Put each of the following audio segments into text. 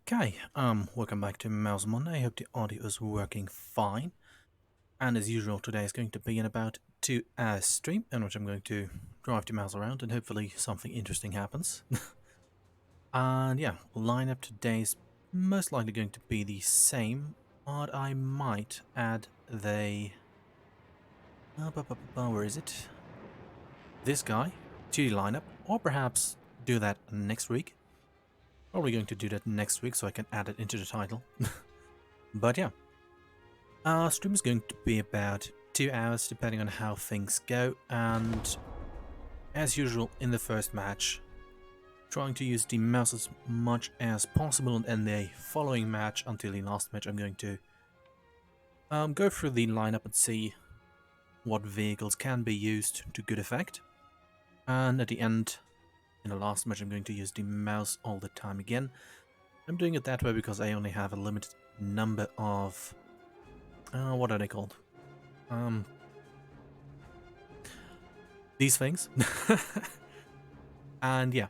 Okay, welcome back to Mouse Monday. I hope the audio is working fine. And as usual, today is going to be an about 2 hour stream in which I'm going to drive the mouse around and hopefully something interesting happens. And yeah, lineup today is most likely going to be the same, but I might add the... where is it? This guy to the lineup, or perhaps do that next week. Probably going to do that next week so I can add it into the title. But yeah. Our stream is going to be about 2 hours depending on how things go, and as usual in the first match, trying to use the mouse as much as possible, and in the following match until the last match I'm going to go through the lineup and see what vehicles can be used to good effect. And at the end, in the last match, I'm going to use the mouse all the time again. I'm doing it that way because I only have a limited number of... what are they called? These things. And yeah,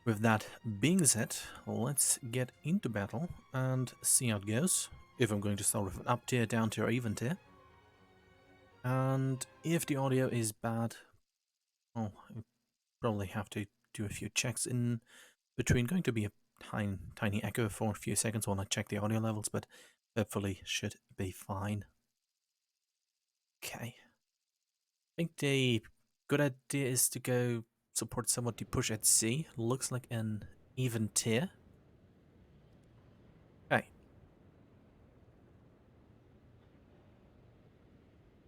with that being said, let's get into battle and see how it goes. If I'm going to start with an up tier, down tier, or even tier. And if the audio is bad, oh, I probably have to do a few checks in between. Going to be a tiny echo for a few seconds while I check the audio levels, but hopefully should be fine. Okay. I think the good idea is to go support somewhat the push at C. Looks like an even tier. Okay.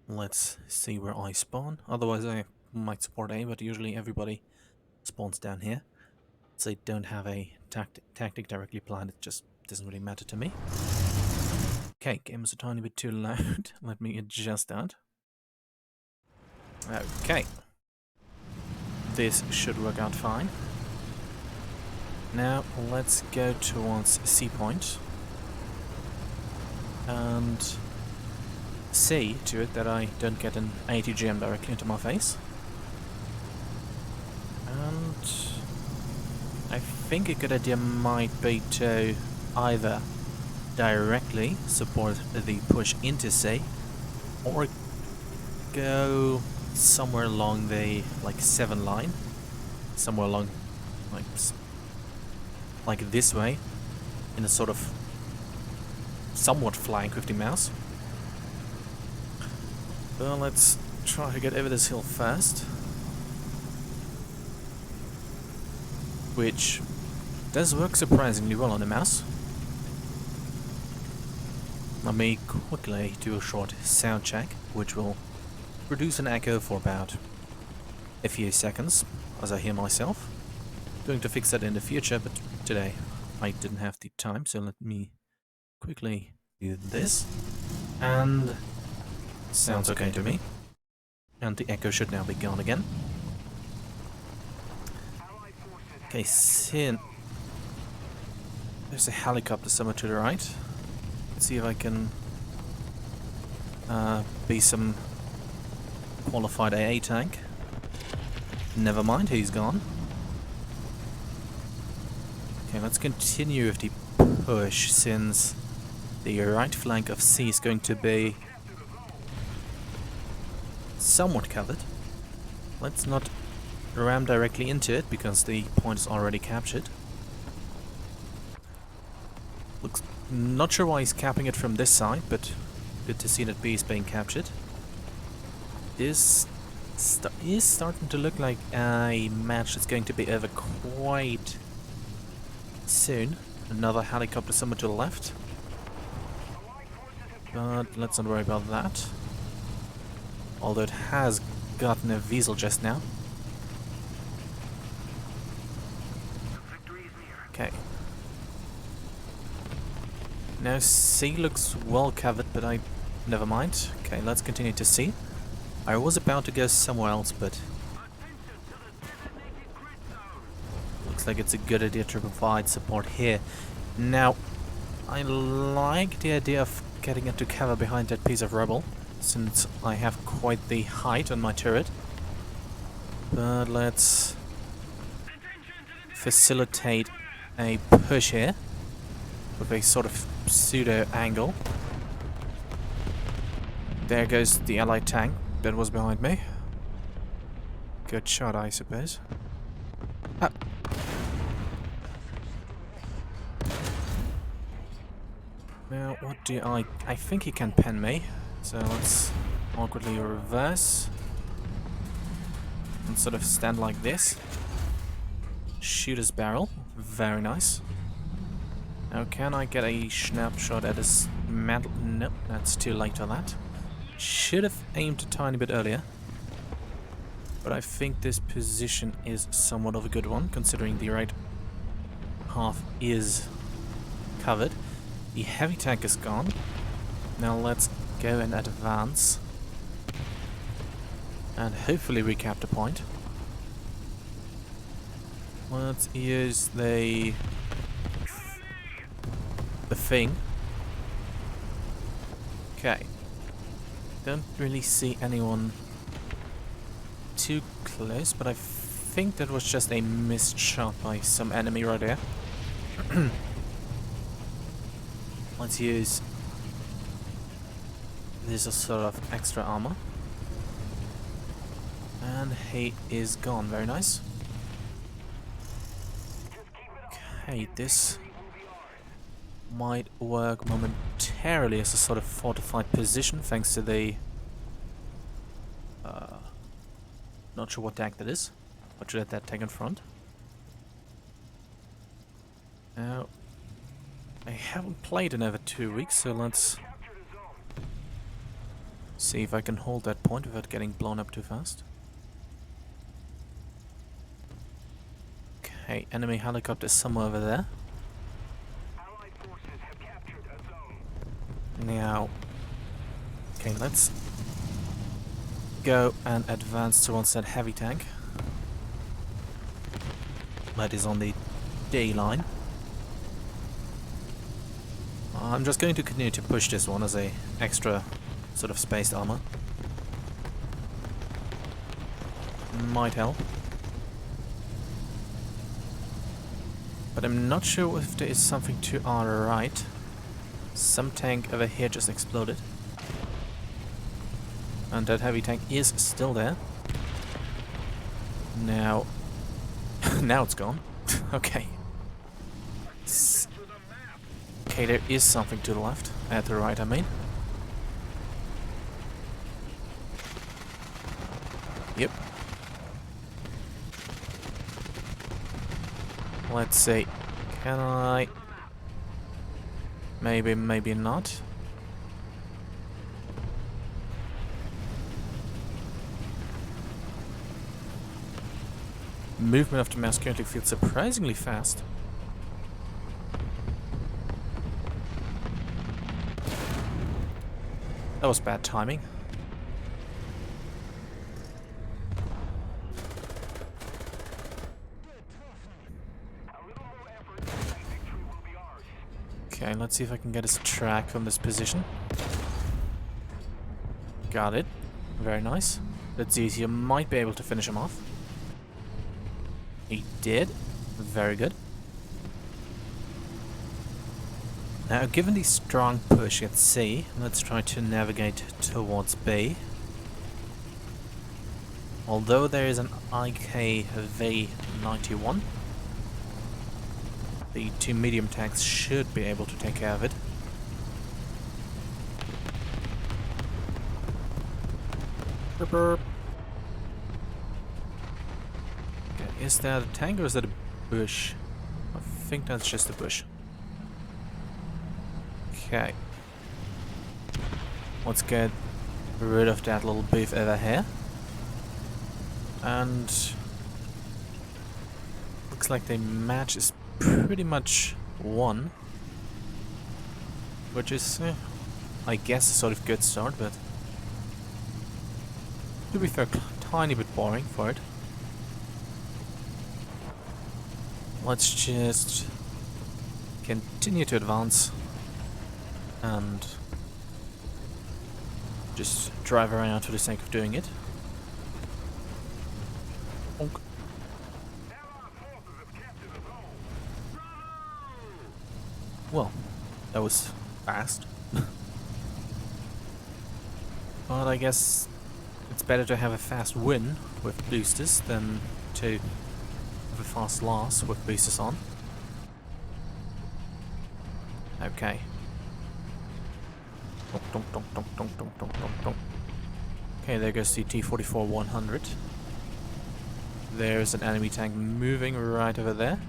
Let's see where I spawn. Otherwise I might support A, but usually everybody spawns down here. So they don't have a tactic directly planned, it just doesn't really matter to me. Okay, game is a tiny bit too loud. Let me adjust that. Okay. This should work out fine. Now let's go towards C point. And see to it that I don't get an ATGM directly into my face. And I think a good idea might be to either directly support the push into C, or go somewhere along the like 7 line, somewhere along like this way, in a sort of somewhat flank with the mouse. Well, let's try to get over this hill fast, which does work surprisingly well on the mouse. Let me quickly do a short sound check, which will produce an echo for about a few seconds as I hear myself. Going to fix that in the future, but today I didn't have the time, so let me quickly do this. And sounds okay to me. And the echo should now be gone again. Okay, there's a helicopter somewhere to the right. Let's see if I can be some qualified AA tank. Never mind, he's gone. Okay, let's continue with the push, since the right flank of C is going to be somewhat covered. Let's not ram directly into it, because the point is already captured. Looks not sure why he's capping it from this side, but good to see that B is being captured. This is starting to look like a match that's going to be over quite soon. Another helicopter somewhere to the left. But let's not worry about that. Although it has gotten a Wiesel just now. Okay. Now C looks well covered, but never mind. Okay, let's continue to C. I was about to go somewhere else, but looks like it's a good idea to provide support here. Now, I like the idea of getting into cover behind that piece of rubble, since I have quite the height on my turret. But let's facilitate a push here with a sort of pseudo angle. There goes the allied tank that was behind me. Good shot, I suppose. Ah. Now, what do I think he can pen me, so let's awkwardly reverse and sort of stand like this. Shoot his barrel. Very nice. Now, can I get a snapshot at his mantle? Nope, that's too late for that. Should have aimed a tiny bit earlier. But I think this position is somewhat of a good one, considering the right half is covered. The heavy tank is gone. Now let's go and advance. And hopefully recap the point. Let's use the thing. Okay. Don't really see anyone too close, but I think that was just a missed shot by some enemy right there. Let's use this as sort of extra armor. And he is gone. Very nice. Okay, this might work momentarily as a sort of fortified position, thanks to the not sure what tank that is, but should let that tank in front. Now, I haven't played in over 2 weeks, so let's see if I can hold that point without getting blown up too fast. Okay, enemy helicopter somewhere over there. Now, okay, let's go and advance towards that heavy tank. That is on the D line. I'm just going to continue to push this one as a extra sort of spaced armor. Might help. But I'm not sure if there is something to our right. Some tank over here just exploded. And that heavy tank is still there. Now... now it's gone. Okay. Okay, there is something to the left. At the right, I mean. Yep. Let's see. Can I... Maybe, maybe not. Movement of the mouse currently feels surprisingly fast. That was bad timing. Okay, let's see if I can get his track from this position. Got it. Very nice. Let's see if you might be able to finish him off. He did. Very good. Now, given the strong push at C, let's try to navigate towards B. Although there is an IKV-91, the two medium tanks should be able to take care of it. Burp, burp. Okay, is that a tank or is that a bush? I think that's just a bush. Okay. Let's get rid of that little beef over here. And looks like the match is pretty much won. Which is, I guess, a sort of good start, but to be fair, tiny bit boring for it. Let's just continue to advance and just drive around for the sake of doing it. Bonk. Well, that was fast. But I guess it's better to have a fast win with boosters than to have a fast loss with boosters on. Okay. Okay, there goes the T-44-100. There's an enemy tank moving right over there.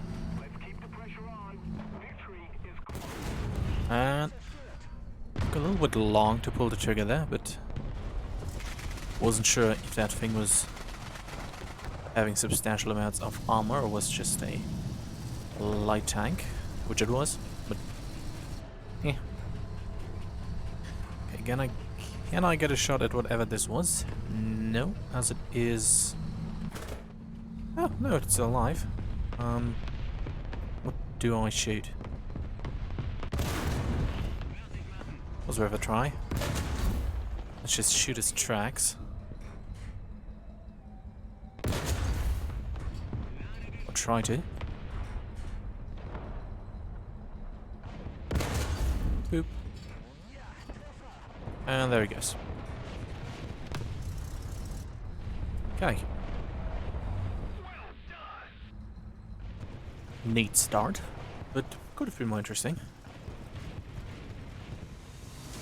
And took a little bit long to pull the trigger there, but wasn't sure if that thing was having substantial amounts of armor or was just a light tank, which it was, but yeah. Okay, can I get a shot at whatever this was? No, as it is... Oh, no, it's still alive. What do I shoot? Was worth a try. Let's just shoot his tracks. Or try to. Boop. And there he goes. Okay. Neat start, but could have been more interesting.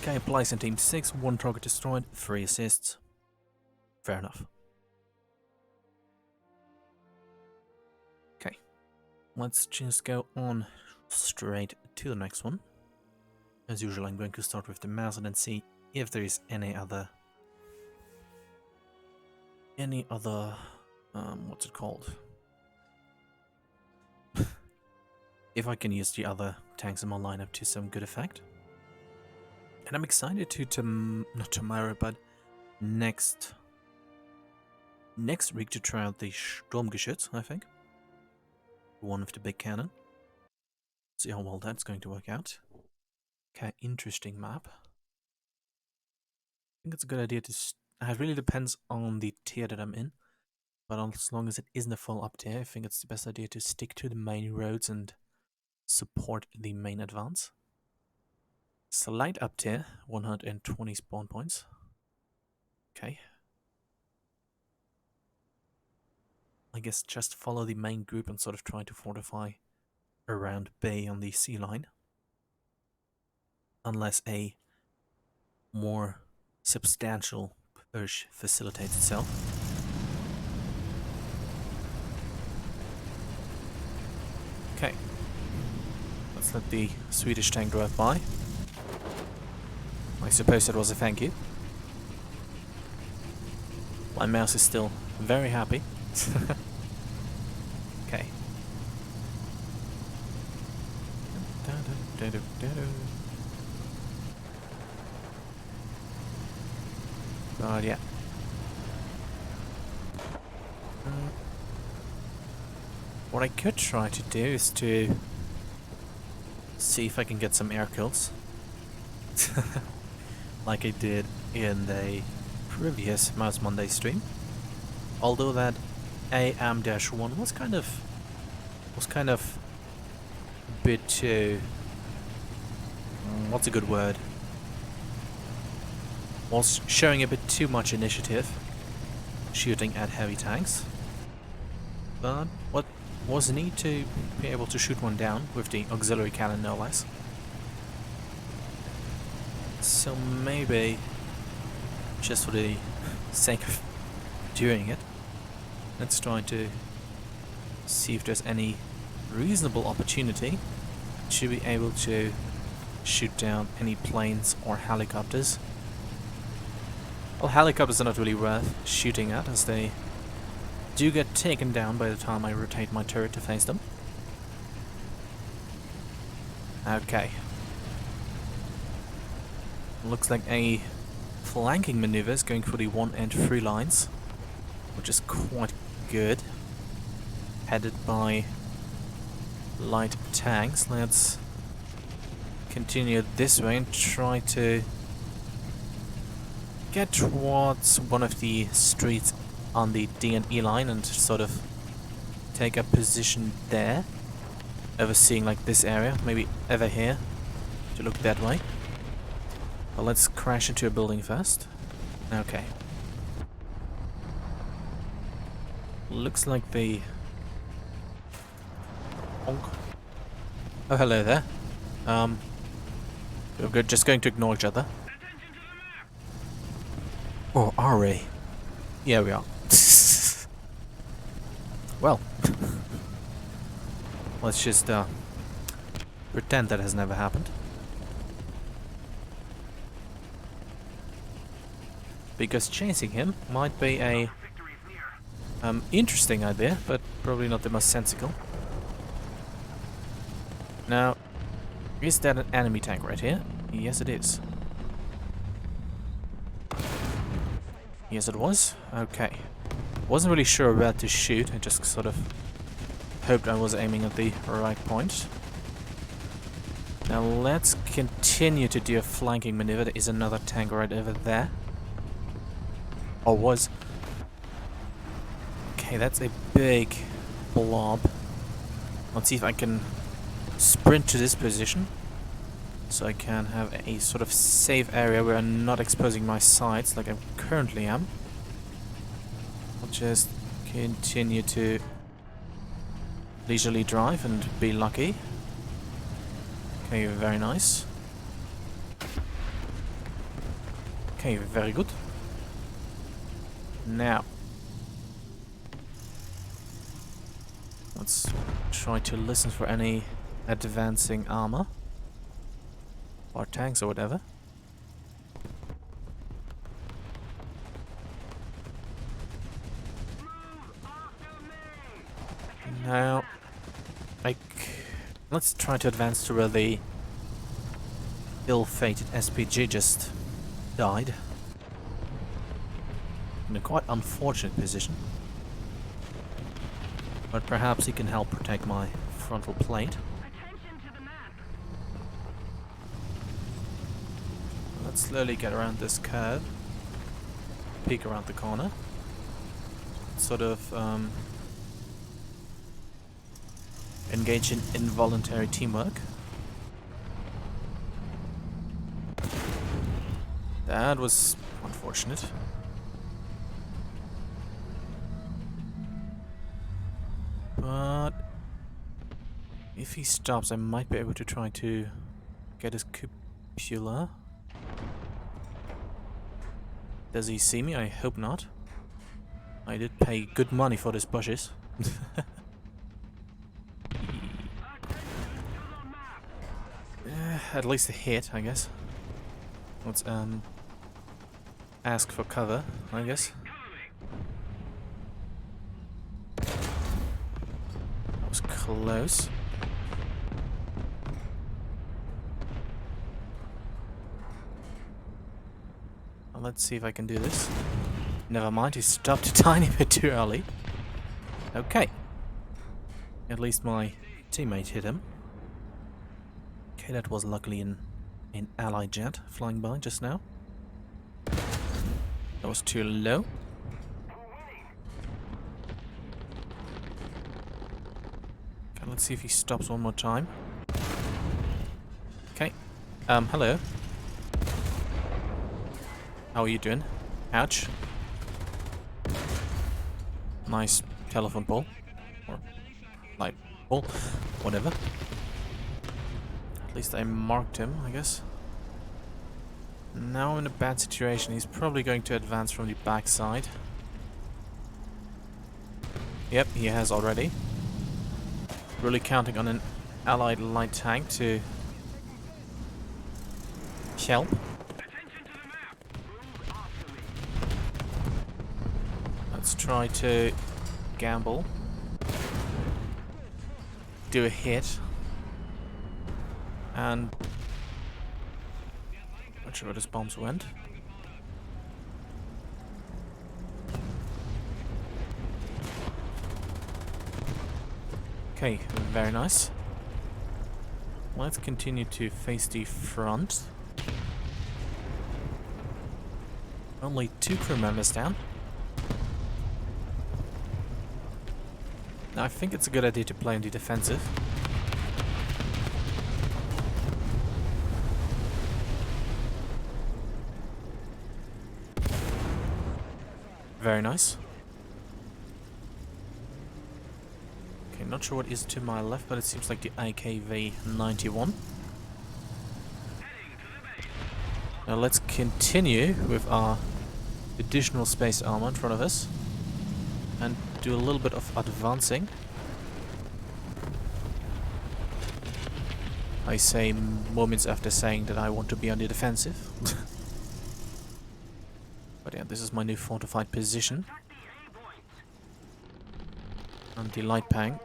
Okay, place in Team 6, 1 target destroyed, 3 assists. Fair enough. Okay, let's just go on straight to the next one. As usual, I'm going to start with the mouse and then see if there is any other, what's it called? If I can use the other tanks in my lineup to some good effect. And I'm excited not tomorrow, but next week to try out the Sturmgeschütz, I think. One with the big cannon. See how well that's going to work out. Okay, interesting map. I think it's a good idea to... It really depends on the tier that I'm in. But as long as it isn't a full up tier, I think it's the best idea to stick to the main roads and support the main advance. Slight up tier, 120 spawn points. Okay. I guess just follow the main group and sort of try to fortify around B on the C line. Unless a more substantial push facilitates itself. Okay. Let's let the Swedish tank drive by. I suppose it was a thank you. My mouse is still very happy. Okay. But yeah. What I could try to do is to see if I can get some air kills. Like I did in the previous Mouse Monday stream. Although that AM-1 was kind of a bit too, what's a good word? Was showing a bit too much initiative, shooting at heavy tanks. But what was neat to be able to shoot one down with the auxiliary cannon, no less. So maybe, just for the sake of doing it, let's try to see if there's any reasonable opportunity to be able to shoot down any planes or helicopters. Well, helicopters are not really worth shooting at, as they do get taken down by the time I rotate my turret to face them. Okay. Looks like a flanking maneuver is going for the 1 and 3 lines, which is quite good. Headed by light tanks. Let's continue this way and try to get towards one of the streets on the D and E line and sort of take a position there, overseeing like this area, maybe over here, to look that way. But let's crash into a building first. Okay. Looks like the... Oh, hello there. We're just going to ignore each other. Or are we? Yeah, we are. Well. Let's just, pretend that has never happened. Because chasing him might be a interesting idea, but probably not the most sensical. Now, is that an enemy tank right here? Yes, it is. Yes, it was. Okay. Wasn't really sure where to shoot. I just sort of hoped I was aiming at the right point. Now let's continue to do a flanking maneuver. There is another tank right over there. Or was. Okay, that's a big blob. Let's see if I can sprint to this position, so I can have a sort of safe area where I'm not exposing my sights like I currently am. I'll just continue to leisurely drive and be lucky. Okay, very nice. Okay, very good. Now, let's try to listen for any advancing armor. Or tanks or whatever. Now, let's try to advance to where the ill-fated SPG just died. In a quite unfortunate position. But perhaps he can help protect my frontal plate. Let's slowly get around this curve. Peek around the corner. Sort of engage in involuntary teamwork. That was unfortunate. If he stops, I might be able to try to get his cupola. Does he see me? I hope not. I did pay good money for these bushes. At least a hit, I guess. Let's ask for cover, I guess. That was close. Well, let's see if I can do this. Never mind, he stopped a tiny bit too early. Okay. At least my teammate hit him. Okay, that was luckily an allied jet flying by just now. That was too low. Okay, let's see if he stops one more time. Okay. Hello. How are you doing? Ouch. Nice telephone pole. Or light pole. Whatever. At least I marked him, I guess. Now I'm in a bad situation. He's probably going to advance from the backside. Yep, he has already. Really counting on an allied light tank to help. Let's try to gamble. Do a hit. And not sure where his bombs went. Okay, very nice. Let's continue to face the front. Only 2 crew members down. Now I think it's a good idea to play on the defensive. Very nice. Okay, not sure what is to my left, but it seems like the IKV-91. Now let's continue with our additional space armor in front of us and do a little bit of advancing. I say moments after saying that I want to be on the defensive. But yeah, this is my new fortified position. And the light tanks,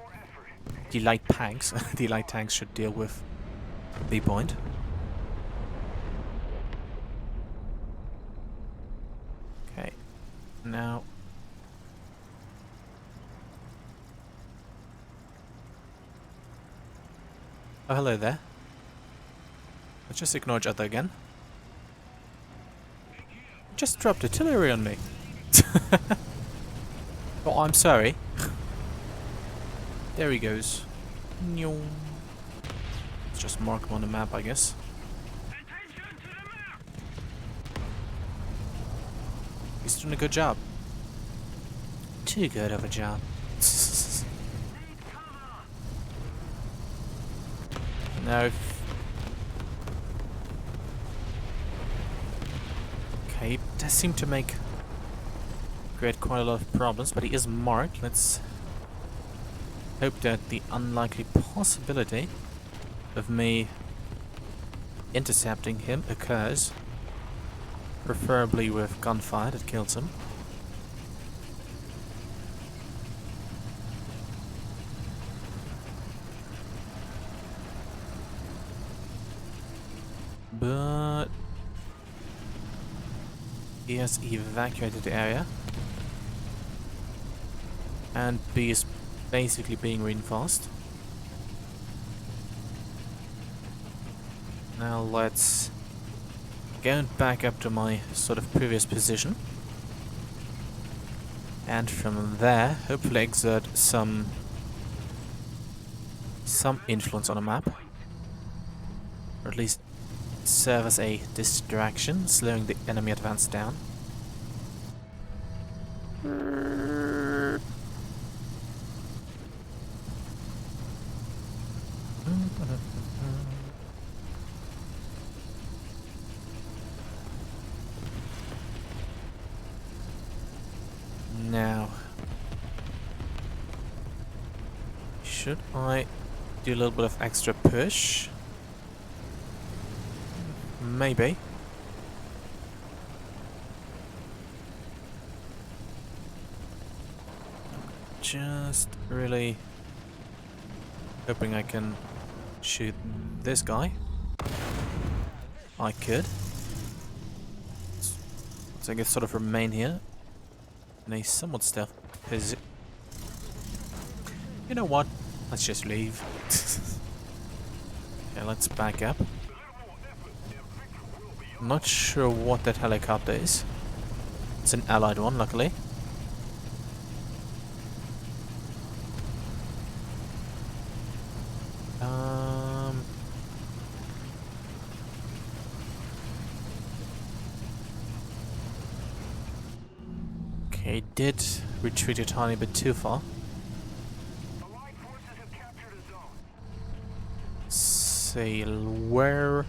the light tanks should deal with B point. Okay, now oh, hello there. Let's just ignore each other again. Just dropped artillery on me. Oh, I'm sorry. There he goes. Let's just mark him on the map, I guess. He's doing a good job. Too good of a job. No. Okay, he does seem to create quite a lot of problems, but he is marked. Let's hope that the unlikely possibility of me intercepting him occurs. Preferably with gunfire that kills him. But he has evacuated the area. And B is basically being reinforced. Now let's go back up to my sort of previous position. And from there, hopefully exert some influence on a map. Or at least serve as a distraction, slowing the enemy advance down. Now, should I do a little bit of extra push? Maybe. Just really hoping I can shoot this guy. I could. So I guess sort of remain here in a somewhat stealth position. You know what? Let's just leave. Okay, let's back up. I'm not sure what that helicopter is. It's an allied one, luckily. Okay, did retreat a tiny bit too far. See, where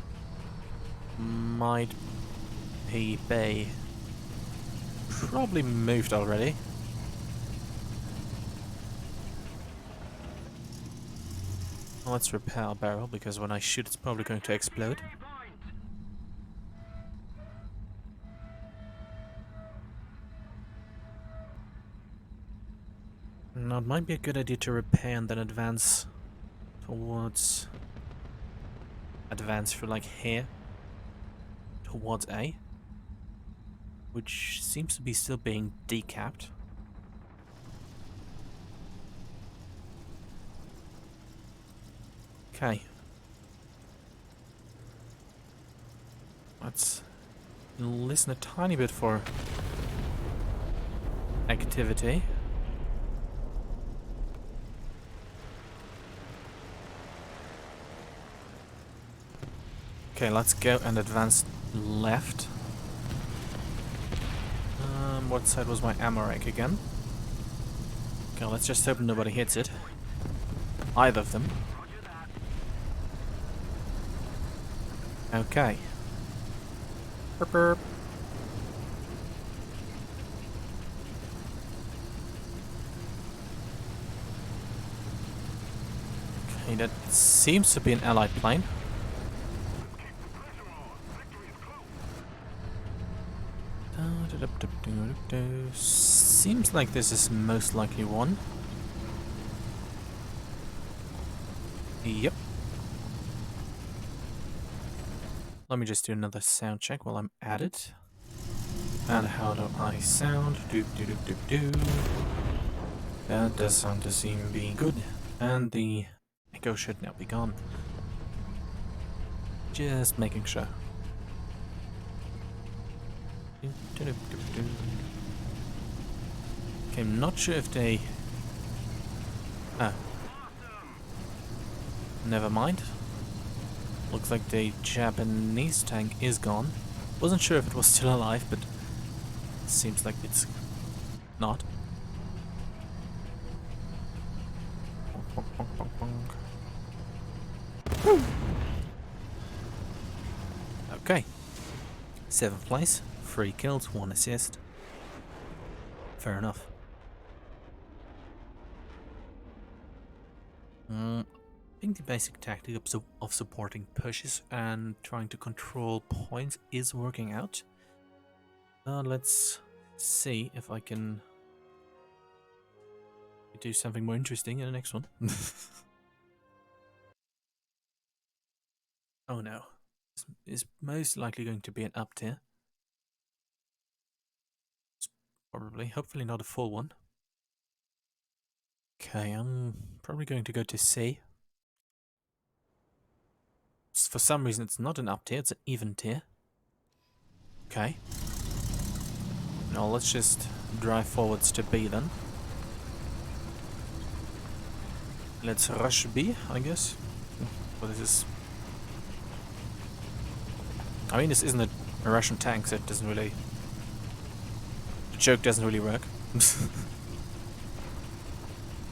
might he be? Probably moved already. Let's repair our barrel, because when I shoot it's probably going to explode. Now it might be a good idea to repair and then advance towards... Advance for like here. Towards A. Which seems to be still being decapped. Okay. Let's listen a tiny bit for activity. Okay, let's go and advance left. What side was my ammo rack again? Okay, let's just hope nobody hits it. Either of them. Okay. Burp burp. Okay, that seems to be an allied plane. Seems like this is most likely one. Yep. Let me just do another sound check while I'm at it. And how do I sound? Doop doop doop doop doop. That does sound to seem to be good. And the echo should now be gone. Just making sure. Okay, I'm not sure if they... Ah. Never mind. Looks like the Japanese tank is gone. Wasn't sure if it was still alive, but it seems like it's not. Okay. 7th place. 3 kills, 1 assist. Fair enough. I think the basic tactic of supporting pushes and trying to control points is working out. Let's see if I can do something more interesting in the next one. Oh no. This is most likely going to be an up tier. Probably. Hopefully not a full one. Okay, I'm probably going to go to C. For some reason it's not an up tier, it's an even tier. Okay. Now let's just drive forwards to B then. Let's rush B, I guess. Well, this is... I mean, this isn't a Russian tank, so it doesn't really... The joke doesn't really work.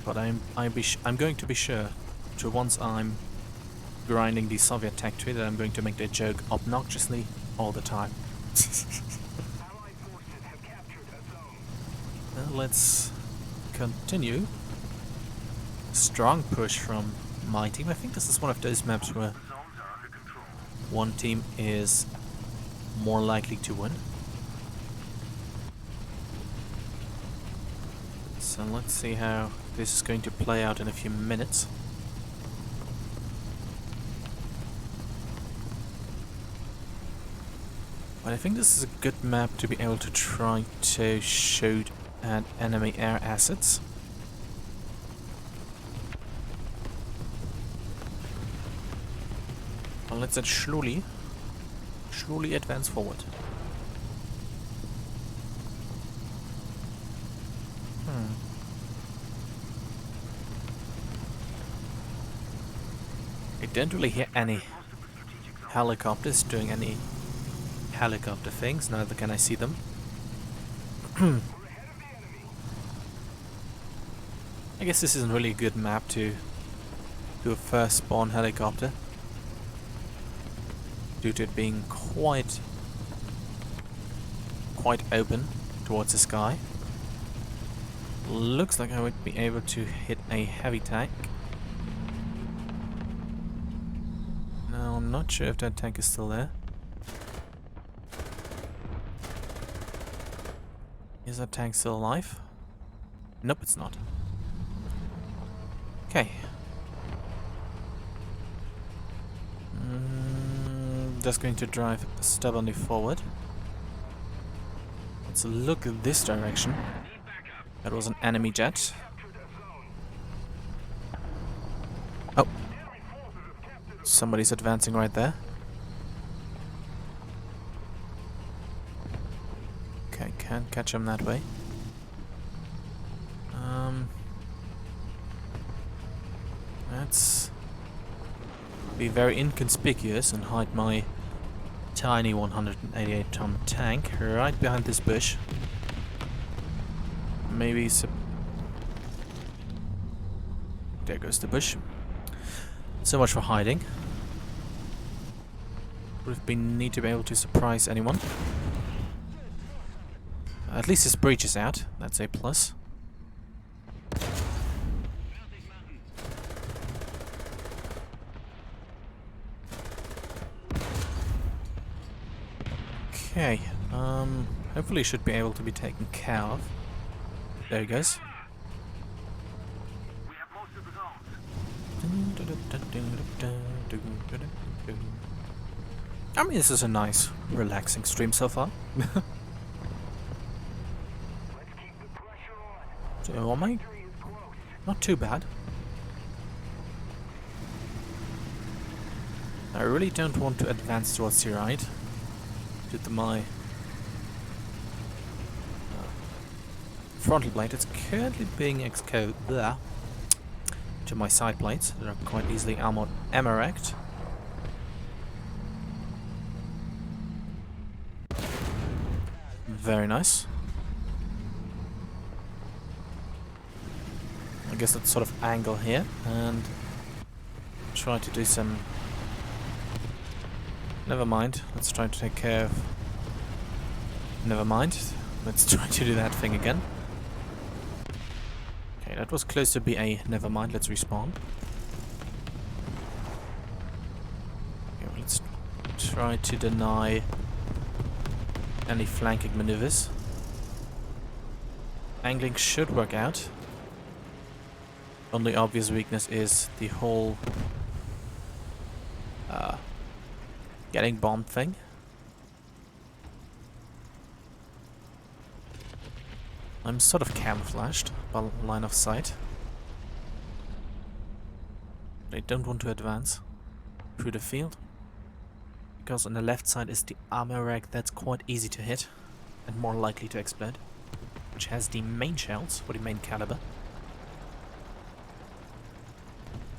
But I'm going to be sure to, once I'm grinding the Soviet tech tree, that I'm going to make that joke obnoxiously all the time. let's continue. Strong push from my team. I think this is one of those maps where one team is more likely to win. So let's see how this is going to play out in a few minutes. But I think this is a good map to be able to try to shoot at enemy air assets. Well, let's slowly advance forward. I don't really hear any helicopters doing any helicopter things, neither can I see them. I guess this isn't really a good map to do a first spawn helicopter, due to it being quite open towards the sky. Looks like I would be able to hit a heavy tank. Now I'm not sure if that tank is still there. Is that tank still alive? Nope, it's not. Okay. Just going to drive stubbornly forward. Let's look at this direction. That was an enemy jet. Oh. Somebody's advancing right there. Okay, can't catch him that way. Let's be very inconspicuous and hide my tiny 188-ton tank right behind this bush. Maybe there goes the bush. So much for hiding. Would have been neat to be able to surprise anyone. At least his breach is out. That's a plus. Okay, hopefully should be able to be taken care of. There he goes. I mean, this is a nice, relaxing stream so far. So, am I? Not too bad. I really don't want to advance towards the right. Due to my frontal blade, it's currently being exposed there to my side plates that are quite easily ammo-wrecked. Very nice. I guess that sort of angle here and try to do some. Never mind, let's try to take care of... Never mind, let's try to do that thing again. Okay, that was close to be a never mind, let's respawn. Okay, well, let's try to deny any flanking maneuvers. Angling should work out. Only obvious weakness is the whole getting bombed thing. I'm sort of camouflaged by line of sight. But I don't want to advance through the field, because on the left side is the armor rack that's quite easy to hit and more likely to explode, which has the main shells for the main caliber.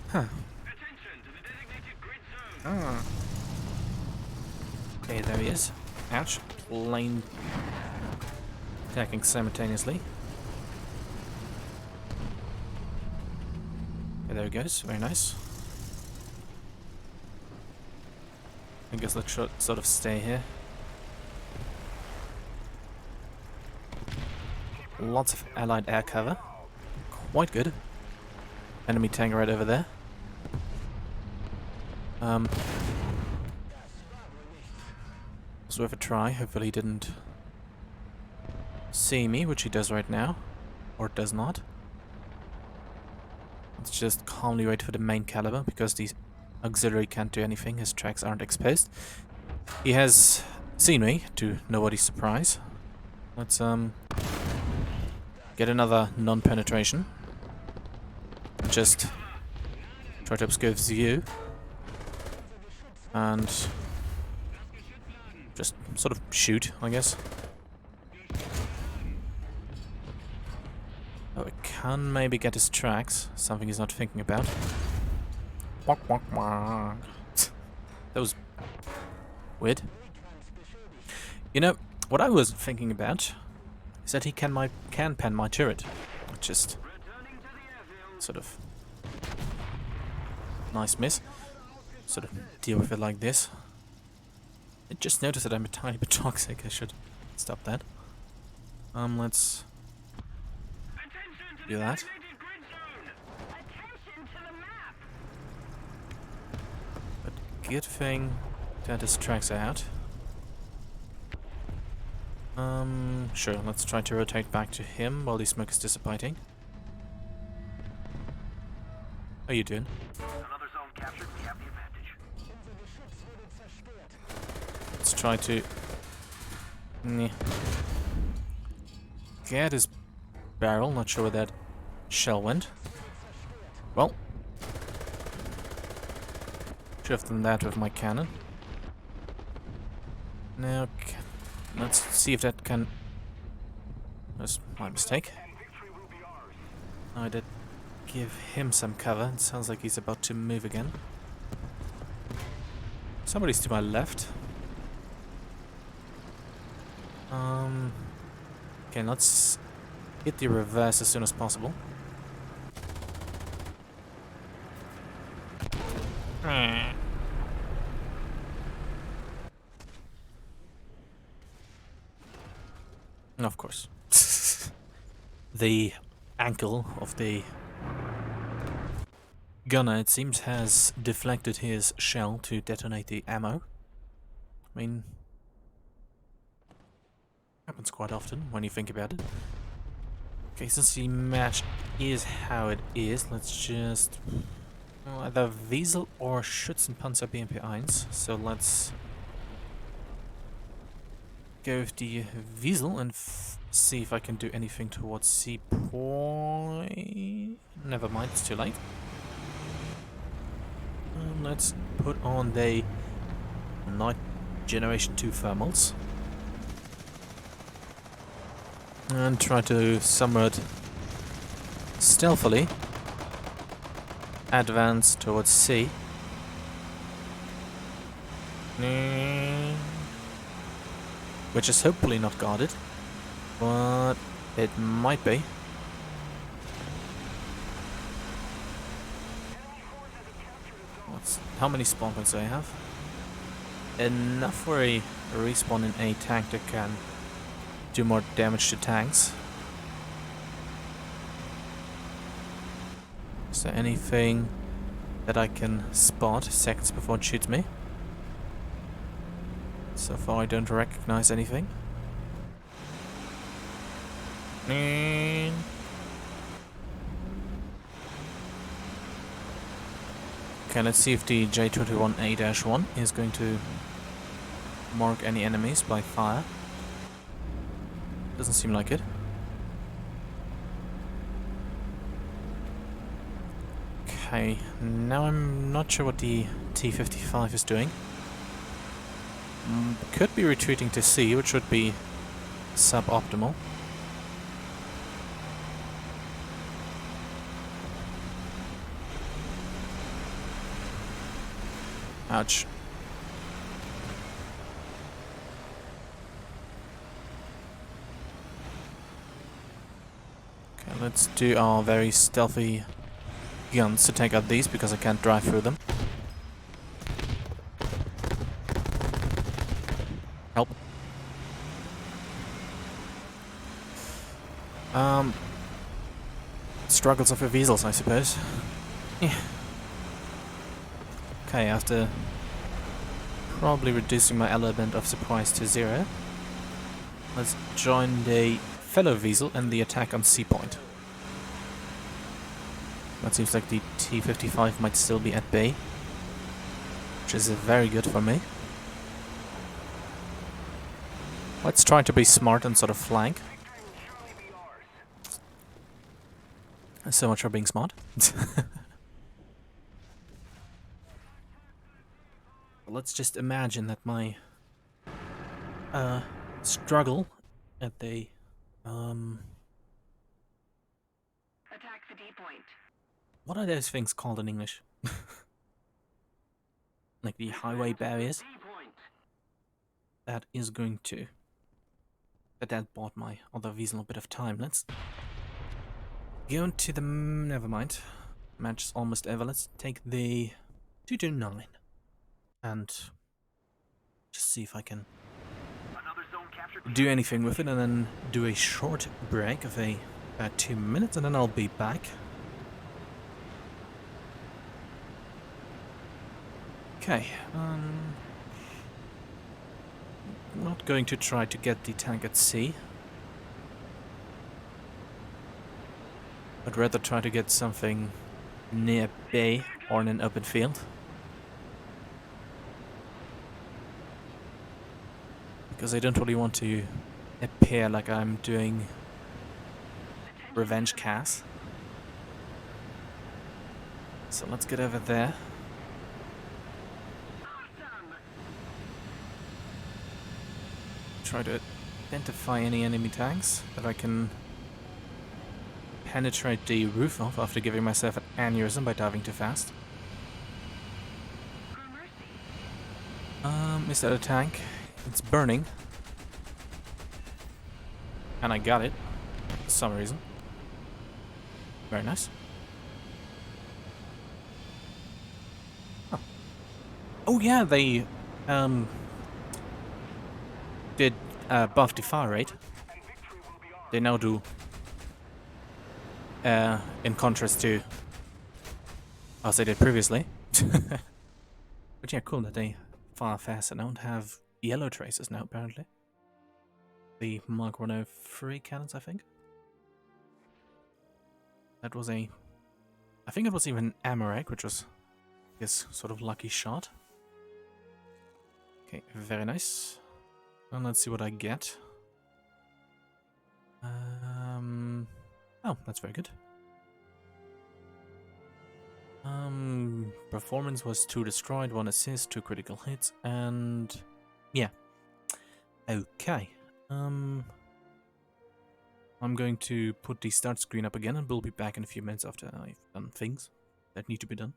Huh. Ah. Okay, there he is. Ouch. Plane attacking simultaneously. Okay, there he goes. Very nice. I guess let's sort of stay here. lots of allied air cover. Quite good. Enemy tank right over there. Was worth a try. Hopefully he didn't see me, which he does right now. Or does not. Let's just calmly wait for the main caliber, because the auxiliary can't do anything. His tracks aren't exposed. He has seen me, to nobody's surprise. Let's get another non-penetration. Just try to obscure his view. And just sort of shoot, I guess. Oh, I can maybe get his tracks. Something he's not thinking about. That was weird. You know, what I was thinking about is that he can pen my turret. Just sort of nice miss. Sort of deal with it like this. I just noticed that I'm a tiny bit toxic. I should stop that. Let's do that. But good thing that his tracks are out. Sure, let's try to rotate back to him while the smoke is dissipating. How you doing? Another zone captured, we have the advantage. Let's try to get his barrel. Not sure where that shell went. Well, should have done that with my cannon. Now, let's see if that can... That's my mistake. I did give him some cover. It sounds like he's about to move again. Somebody's to my left. Okay, let's hit the reverse as soon as possible. Of course. The ankle of the gunner, it seems, has deflected his shell to detonate the ammo. I mean, happens quite often when you think about it. Okay, since the match is how it is, let's just... Well, either Wiesel or Schützenpanzer BMP-1. So let's go with the Wiesel and see if I can do anything towards C point. Never mind, it's too late. Let's put on the Night Generation 2 thermals. And try to somewhat stealthily advance towards C. Which is hopefully not guarded, but it might be. How many spawn points do I have? Enough for a respawn in a tank that can do more damage to tanks. Is there anything that I can spot seconds before it shoots me? So far I don't recognize anything. Okay, let's see if the J21A-1 is going to mark any enemies by fire. Doesn't seem like it. Okay, now I'm not sure what the T-55 is doing. Could be retreating to C, which would be suboptimal. Ouch. Okay, let's do our very stealthy guns to take out these, because I can't drive through them. Help. Struggles of a Weasels, I suppose. Yeah. Okay, after probably reducing my element of surprise to 0, let's join the fellow Weasel and the attack on C point. That seems like the T-55 might still be at bay, which is very good for me. Let's try to be smart and sort of flank. So much for being smart. Let's just imagine that my struggle at the Attack the D point. what are those things called in English? Like the highway barriers. D point. That is going to. That bought my other Weasel a bit of time. Let's go into the. Never mind. Match is almost over. Let's take the 229 and just see if I can Another zone captured. do anything with it, and then do a short break of about 2 minutes, and then I'll be back. Okay. Not going to try to get the tank at sea, but rather try to get something near bay or in an open field. Because I don't really want to appear like I'm doing revenge Cass. So let's get over there. Try to identify any enemy tanks that I can penetrate the roof of after giving myself an aneurysm by diving too fast. Is that a tank? It's burning. And I got it. For some reason. Very nice. Oh, oh yeah, they did buff the fire rate. They now do, in contrast to as they did previously. But yeah, cool that they fire faster. Don't have yellow traces now, apparently. The Mark 103 cannons, I think. That was I think it was even Amarak, which was his sort of lucky shot. Okay, very nice. And let's see what I get. Oh, that's very good. Performance was 2 destroyed, 1 assist, 2 critical hits, and yeah. Okay. I'm going to put the start screen up again, and we'll be back in a few minutes after I've done things that need to be done.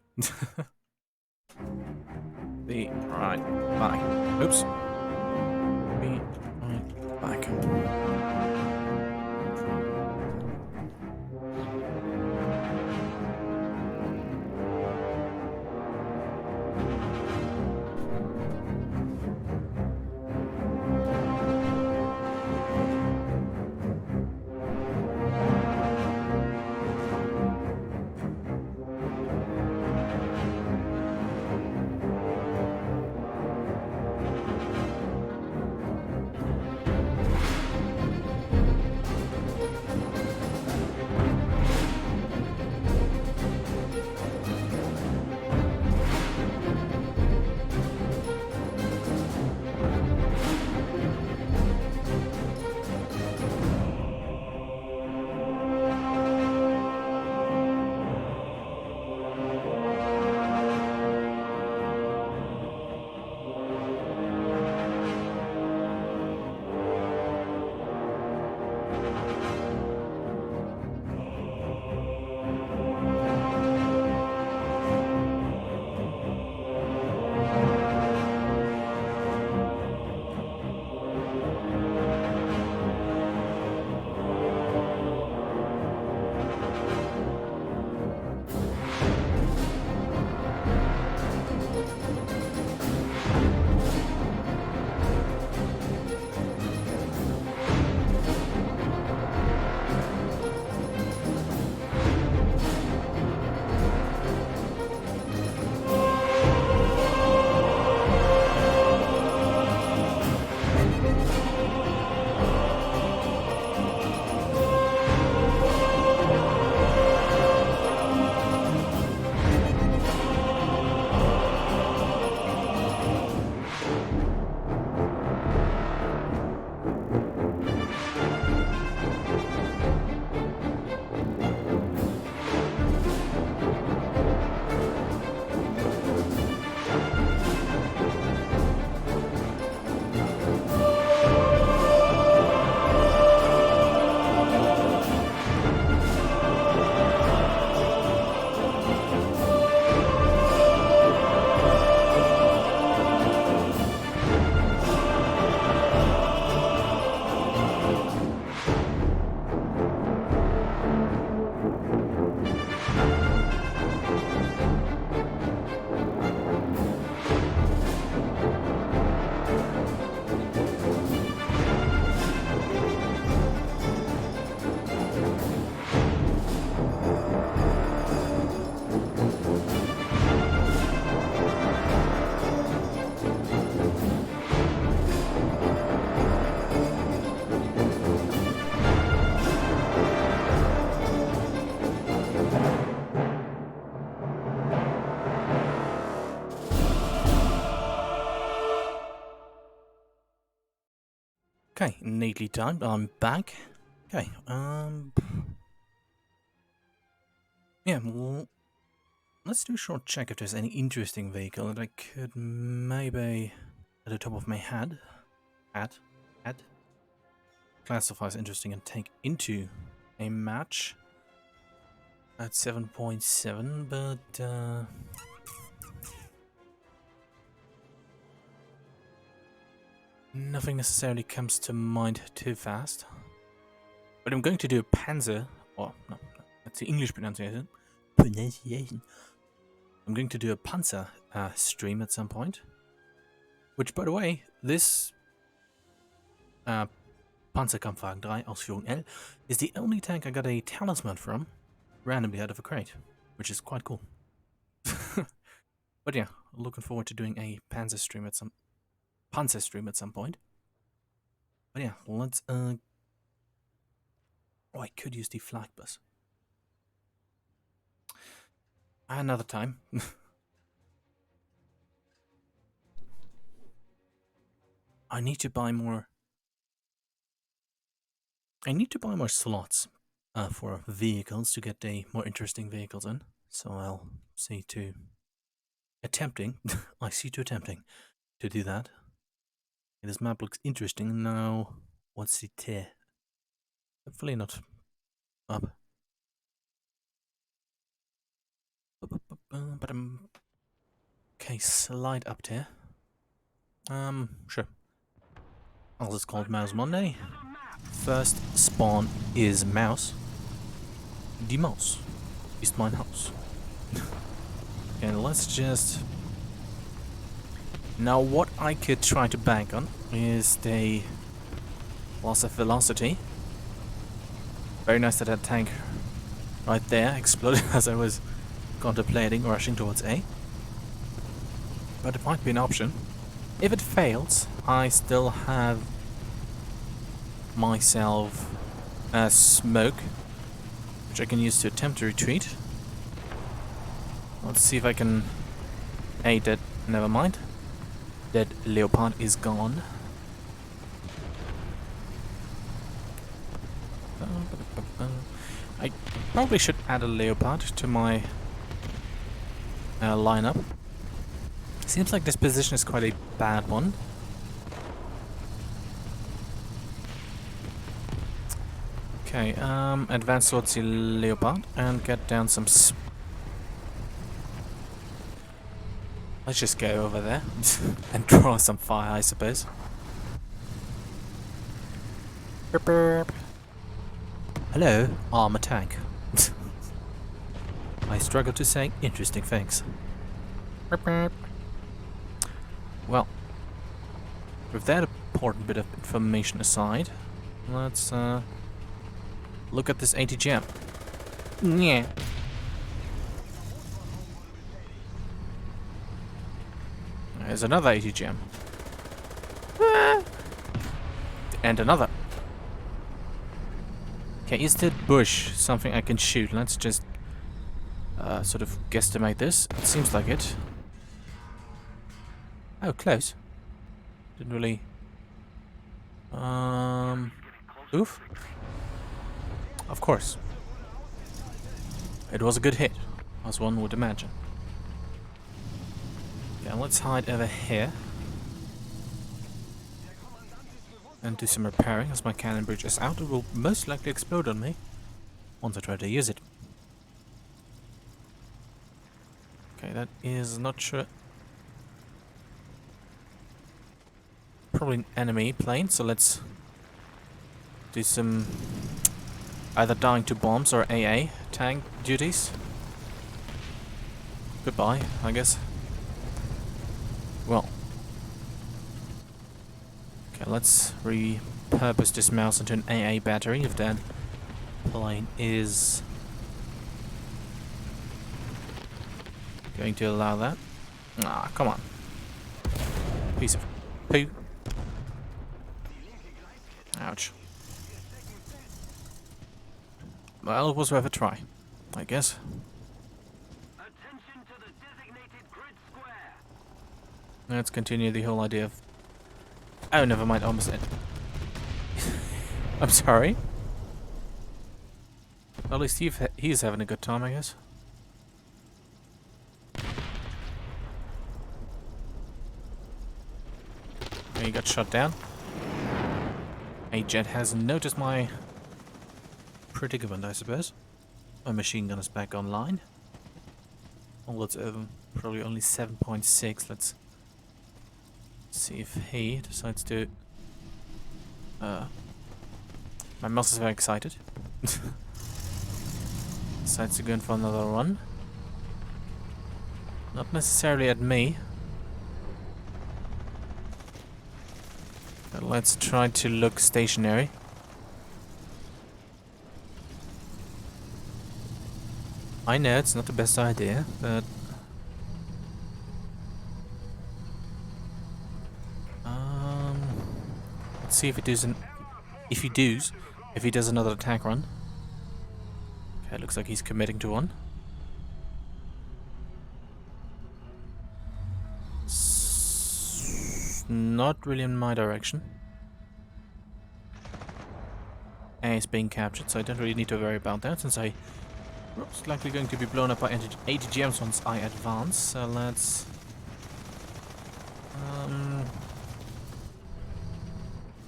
Right back. Oops. Be right back. Okay, neatly timed. I'm back. Okay, yeah, well, let's do a short check if there's any interesting vehicle that I could maybe, at the top of my head, classify as interesting and take into a match at 7.7, but nothing necessarily comes to mind too fast. But I'm going to do a Panzer, or no, that's the English pronunciation. I'm going to do a Panzer stream at some point. Which, by the way, this Panzerkampfwagen 3 Ausführung L is the only tank I got a talisman from, randomly out of a crate, which is quite cool. But yeah, looking forward to doing a Panzer stream at some point. But yeah, let's oh, I could use the flag bus. Another time. I need to buy more slots for vehicles to get more interesting vehicles in. So I'll see to attempting to do that. This map looks interesting. Now, what's it here? Hopefully not up. Okay, slide up there. Sure. I'll just call it Mouse Monday. First spawn is Mouse. Die Maus ist mein Haus. And let's just... Now what I could try to bank on is the loss of velocity. Very nice that that tank right there exploded as I was contemplating rushing towards A. But it might be an option. If it fails, I still have myself a smoke, which I can use to attempt to retreat. Let's see if I can... Hey, that... Never mind. That Leopard is gone. I probably should add a Leopard to my lineup. Seems like this position is quite a bad one. Okay, advance towards the Leopard and get down some... Let's just go over there and draw some fire, I suppose. Burp, burp. Hello, armor tank. I struggle to say interesting things. Burp, burp. Well, with that important bit of information aside, let's look at this ATGM. Yeah. There's another ATGM. And another. Okay, is that bush something I can shoot? Let's just sort of guesstimate this. It seems like it. Oh, close. Didn't really... Oof. Of course. It was a good hit, as one would imagine. Okay, let's hide over here. And do some repairing, as my cannon bridge is out. It will most likely explode on me once I try to use it. Okay, that is not sure. Probably an enemy plane, so let's do some either dying to bombs or AA tank duties. Goodbye, I guess. Well. Okay, let's repurpose this mouse into an AA battery if that plane is going to allow that. Ah, come on. Piece of poo. Ouch. Well, it was worth a try, I guess. Attention to the designated grid square. Let's continue the whole idea of... Oh, never mind, almost it. I'm sorry. At least he's having a good time, I guess. He got shot down. A jet has noticed my predicament, I suppose. My machine gun is back online. Well, it's probably only 7.6. Let's see if he decides to... my mouse is very excited. Decides to go in for another run. Not necessarily at me. But let's try to look stationary. I know it's not the best idea, but... let's see if he does if he does another attack run. Okay, looks like he's committing to one. Not really in my direction. A is being captured, so I don't really need to worry about that, since I most likely going to be blown up by ATGMs once I advance. So let's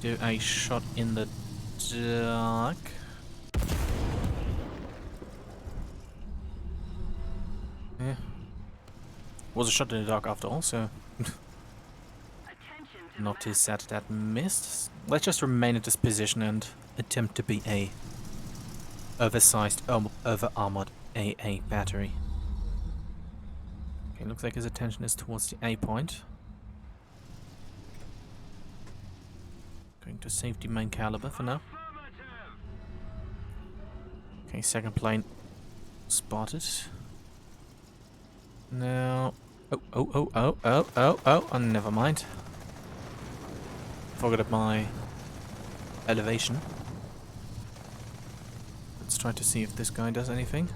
do a shot in the dark. Yeah. Was a shot in the dark after all, so not too sad that missed. Let's just remain at this position and attempt to be a oversized, over-armored AA battery. Okay, looks like his attention is towards the A point. Going to save the main caliber for now. Okay, second plane spotted. Now... Oh, never mind. Forgot my elevation. Let's try to see if this guy does anything.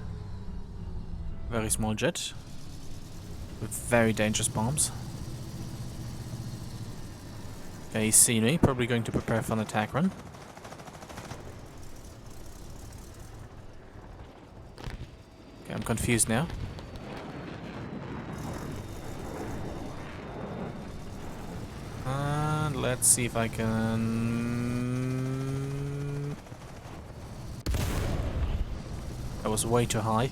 Very small jet. With very dangerous bombs. Okay, he's seen me. Probably going to prepare for an attack run. Okay, I'm confused now. And let's see if I can... That was way too high.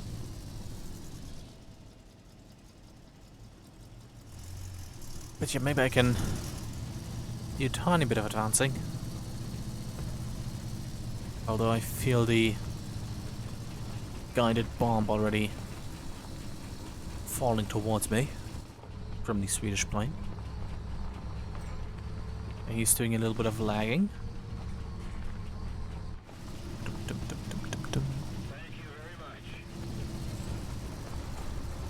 But yeah, maybe I can do a tiny bit of advancing. Although I feel the guided bomb already falling towards me from the Swedish plane. He's doing a little bit of lagging.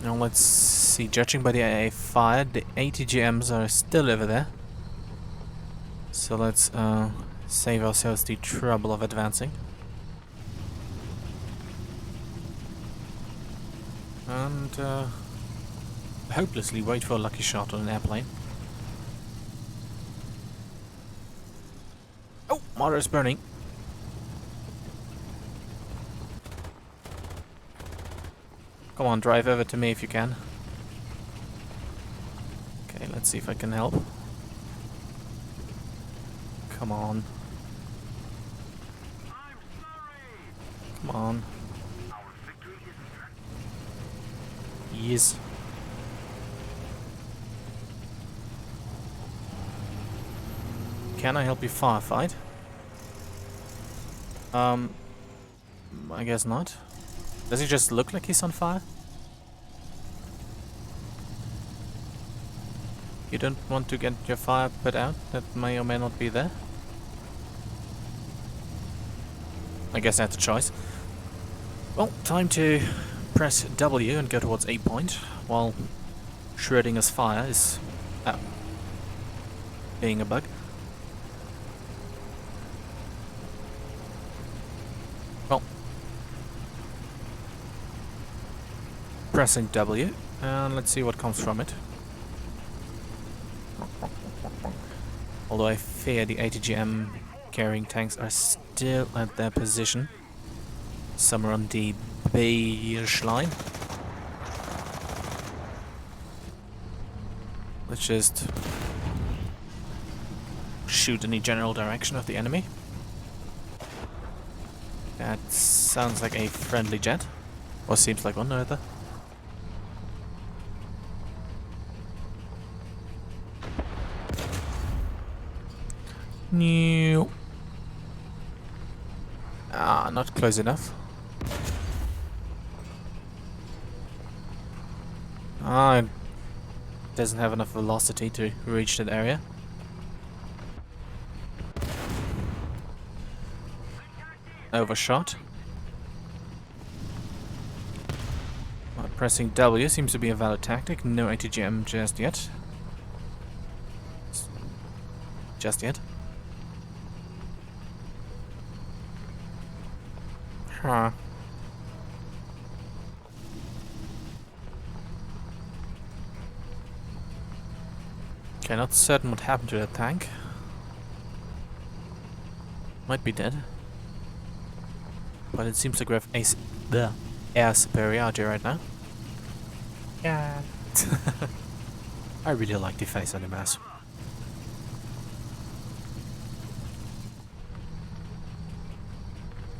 Now let's see, judging by the AA fire, the ATGMs are still over there. So let's save ourselves the trouble of advancing. And hopelessly wait for a lucky shot on an airplane. Oh, motor is burning. Come on, drive over to me if you can. Okay, let's see if I can help. Come on. Come on. Yes. Can I help you firefight? I guess not. Does he just look like he's on fire? You don't want to get your fire put out? That may or may not be there? I guess that's a choice. Well, time to press W and go towards A point, while Schrodinger's fire is being a bug. Well, pressing W, and let's see what comes from it. Although I fear the ATGM carrying tanks are still at their position. Somewhere on the beige line. Let's just shoot in the general direction of the enemy. That sounds like a friendly jet. Or seems like one, rather. New. Ah, not close enough. Ah, it doesn't have enough velocity to reach that area. Overshot. Pressing W seems to be a valid tactic. No ATGM just yet. Just yet. Huh. Okay, not certain what happened to that tank. Might be dead. But it seems like we have the air superiority right now. Yeah. I really like the face on the mass.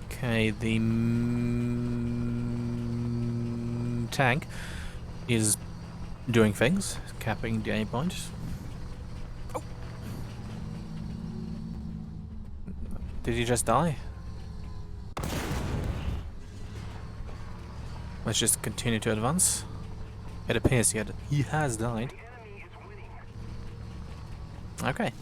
Okay, the tank is doing things, capping the A point. Oh. Did he just die? Let's just continue to advance. It appears he has died. Okay.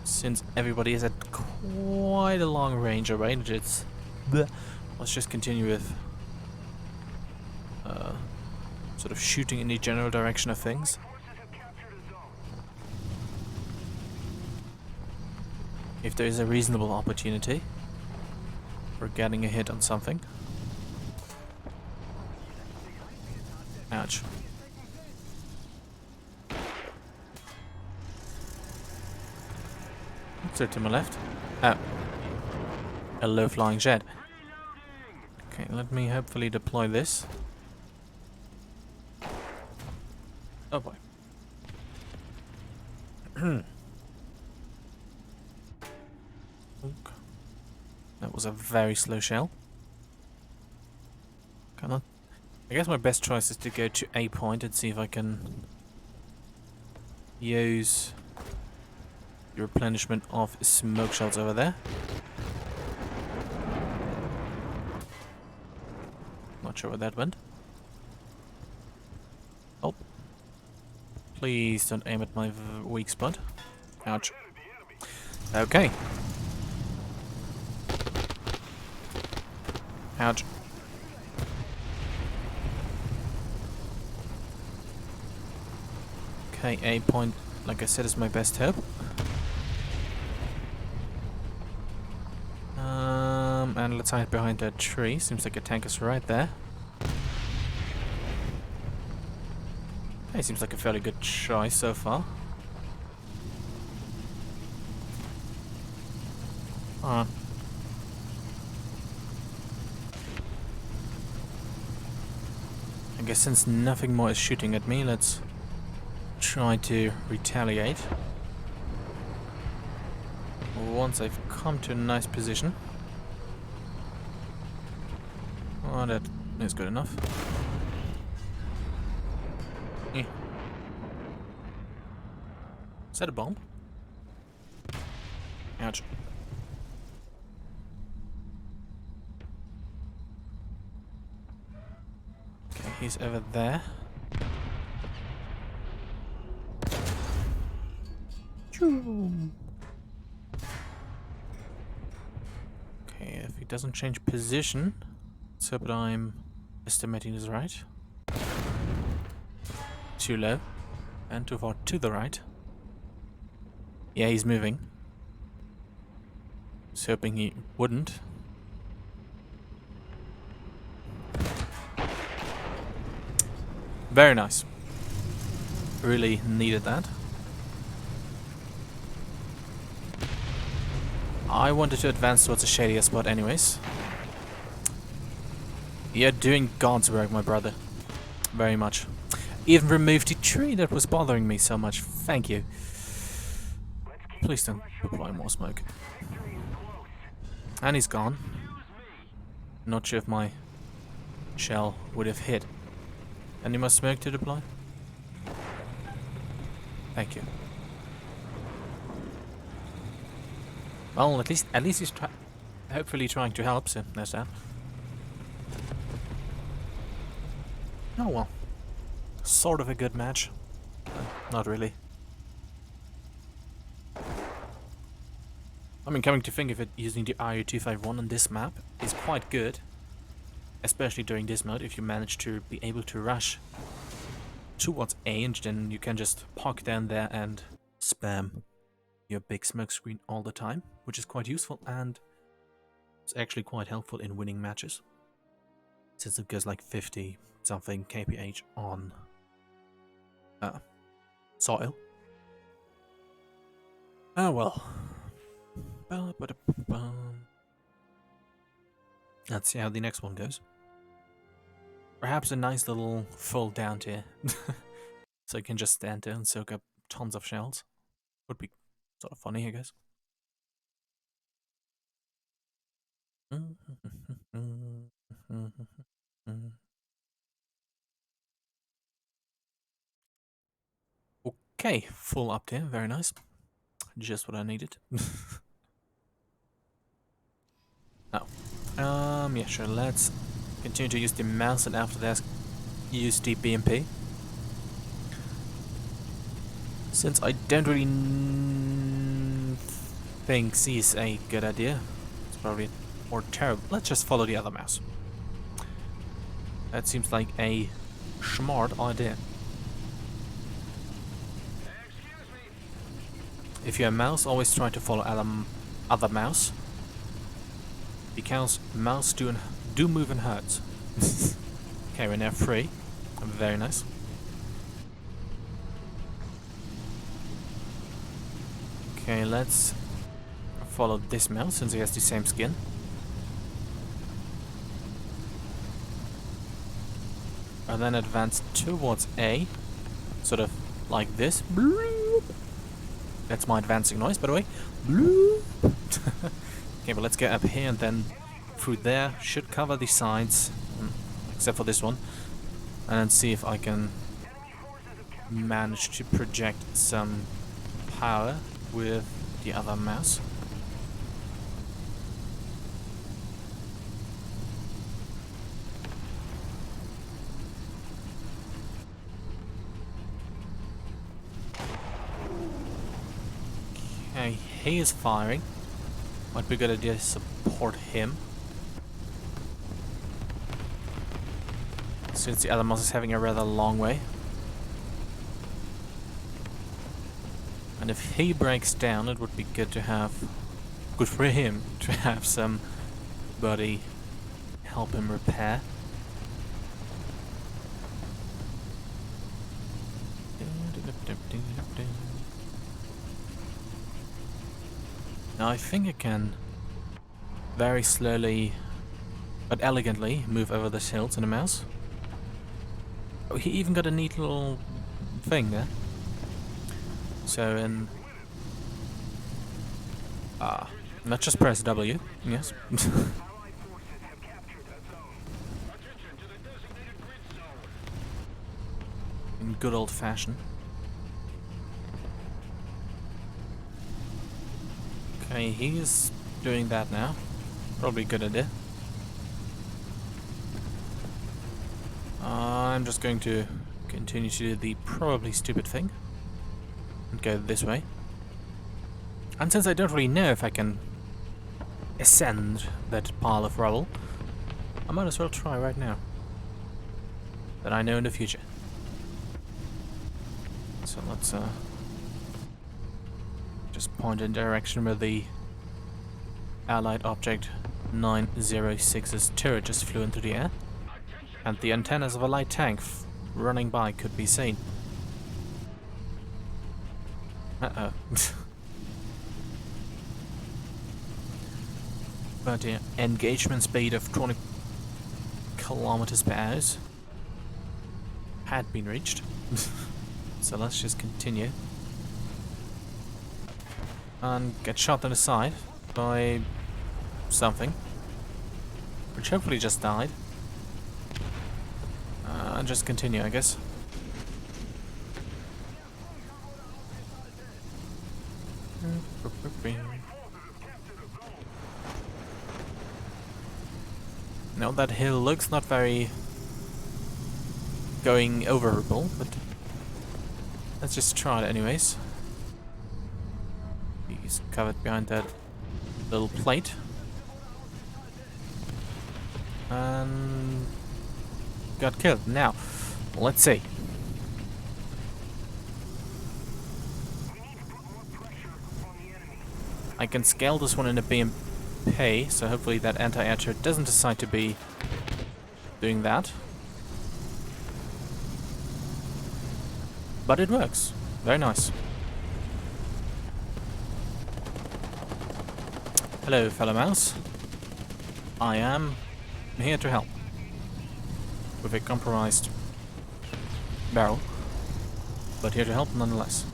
Since everybody is at quite a long range of range, it's bleh. Let's just continue with sort of shooting in the general direction of things. If there is a reasonable opportunity for getting a hit on something. Ouch. What's there to my left? Oh. A low-flying jet. Okay, let me hopefully deploy this. Oh boy. That was a very slow shell. Cannot. I guess my best choice is to go to A point and see if I can use the replenishment of smoke shells over there. Not sure where that went. Oh. Please don't aim at my weak spot. Ouch. Okay. Ouch. Okay, A point, like I said, is my best hope. And let's hide behind that tree. Seems like a tank is right there. Hey, seems like a fairly good choice so far. I guess since nothing more is shooting at me, let's try to retaliate. Once I've come to a nice position. Oh, that is good enough. Eh. Is that a bomb? Ouch. Okay, he's over there. Okay, if he doesn't change position, let's hope that I'm estimating this right. Too low and too far to the right. Yeah, he's moving. Was hoping he wouldn't. Very nice. Really needed that. I wanted to advance towards a shadier spot anyways. You're doing God's work, my brother. Very much. Even removed the tree that was bothering me so much. Thank you. Please don't apply more smoke. And he's gone. Not sure if my shell would have hit. Any more smoke to deploy? Thank you. Well, at least he's hopefully trying to help, so there's that. Oh well. Sort of a good match. Not really. I mean, coming to think of it, using the RU-251 on this map is quite good. Especially during this mode, if you manage to be able to rush towards A, and then you can just park down there and spam your big smoke screen all the time, which is quite useful, and it's actually quite helpful in winning matches, since it goes like 50 something kph on soil. Oh well. Let's see how the next one goes. Perhaps a nice little full down tier, so you can just stand there and soak up tons of shells. Would be sort of funny, I guess. Okay, full up tier, very nice. Just what I needed. Oh. Yeah, sure, let's continue to use the mouse and after that use the BMP. Since I don't really think C is a good idea, it's probably more terrible. Let's just follow the other mouse. That seems like a smart idea. If you're a mouse, always try to follow other mouse. Because mouse do move in herds. Okay, we're now free. Very nice. Okay, let's follow this mouse since he has the same skin. And then advance towards A. Sort of like this. That's my advancing noise, by the way. Okay, but let's get up here and then through there. Should cover the sides, except for this one. And then see if I can manage to project some power with the other mouse. Okay, he is firing. Might be a good idea to support him, since the other mouse is having a rather long way. And if he breaks down, it would be good to have, good for him, to have somebody help him repair. Now I think I can very slowly but elegantly move over this hill to the mouse. Oh, he even got a neat little thing there. So in not just press W, yes. In good old fashion. Okay, he's doing that now. Probably a good idea. I'm just going to continue to do the probably stupid thing and go this way. And since I don't really know if I can ascend that pile of rubble, I might as well try right now. Then I know in the future. So let's just point in the direction where the Allied Object 906's turret just flew into the air, and the antennas of a light tank running by could be seen. Uh-oh. But yeah, engagement speed of 20 kilometers per hour had been reached. So let's just continue. And get shot on the side by something. Which hopefully just died. And just continue, I guess. No, that hill looks not very going overable, but let's just try it anyways. He's covered behind that little plate. And got killed. Now, let's see. I can scale this one in a BMP, so hopefully that anti-air turret doesn't decide to be doing that. But it works. Very nice. Hello, fellow mouse. I am here to help with a compromised barrel, but here to help nonetheless.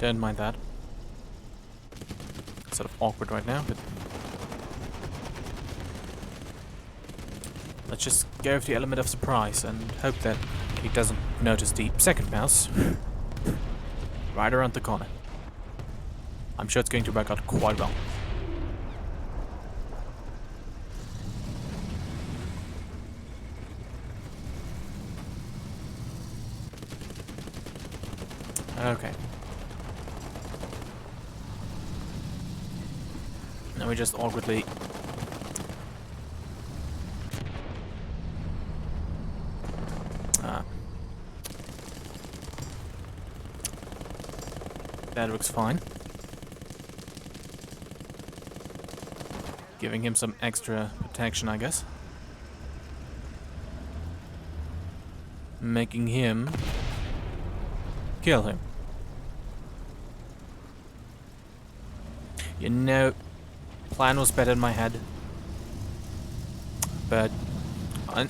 Don't mind that. It's sort of awkward right now, but let's just go with the element of surprise and hope that he doesn't notice the second mouse right around the corner. I'm sure it's going to work out quite well. Okay. Now we just awkwardly that looks fine. Giving him some extra protection, I guess. Making him kill him. You know, plan was better in my head, but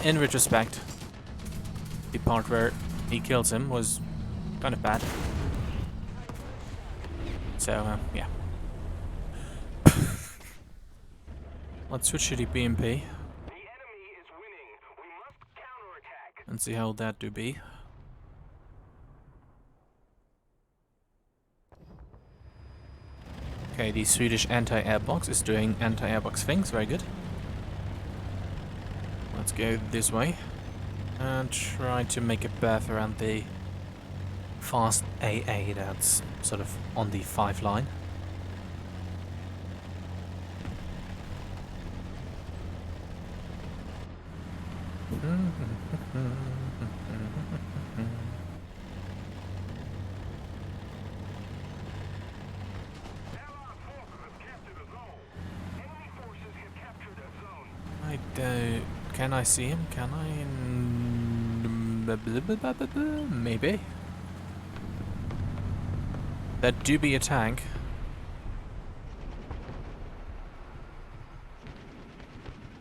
in retrospect, the part where he kills him was kind of bad. So, yeah. Let's switch to the BMP. The enemy is winning. We must counterattack. And see how that do be. Okay, the Swedish anti-air box is doing anti-air box things, very good. Let's go this way and try to make a berth around the fast AA that's sort of on the 5 line. I don't... Can I see him? Can I? Maybe. That do be a tank.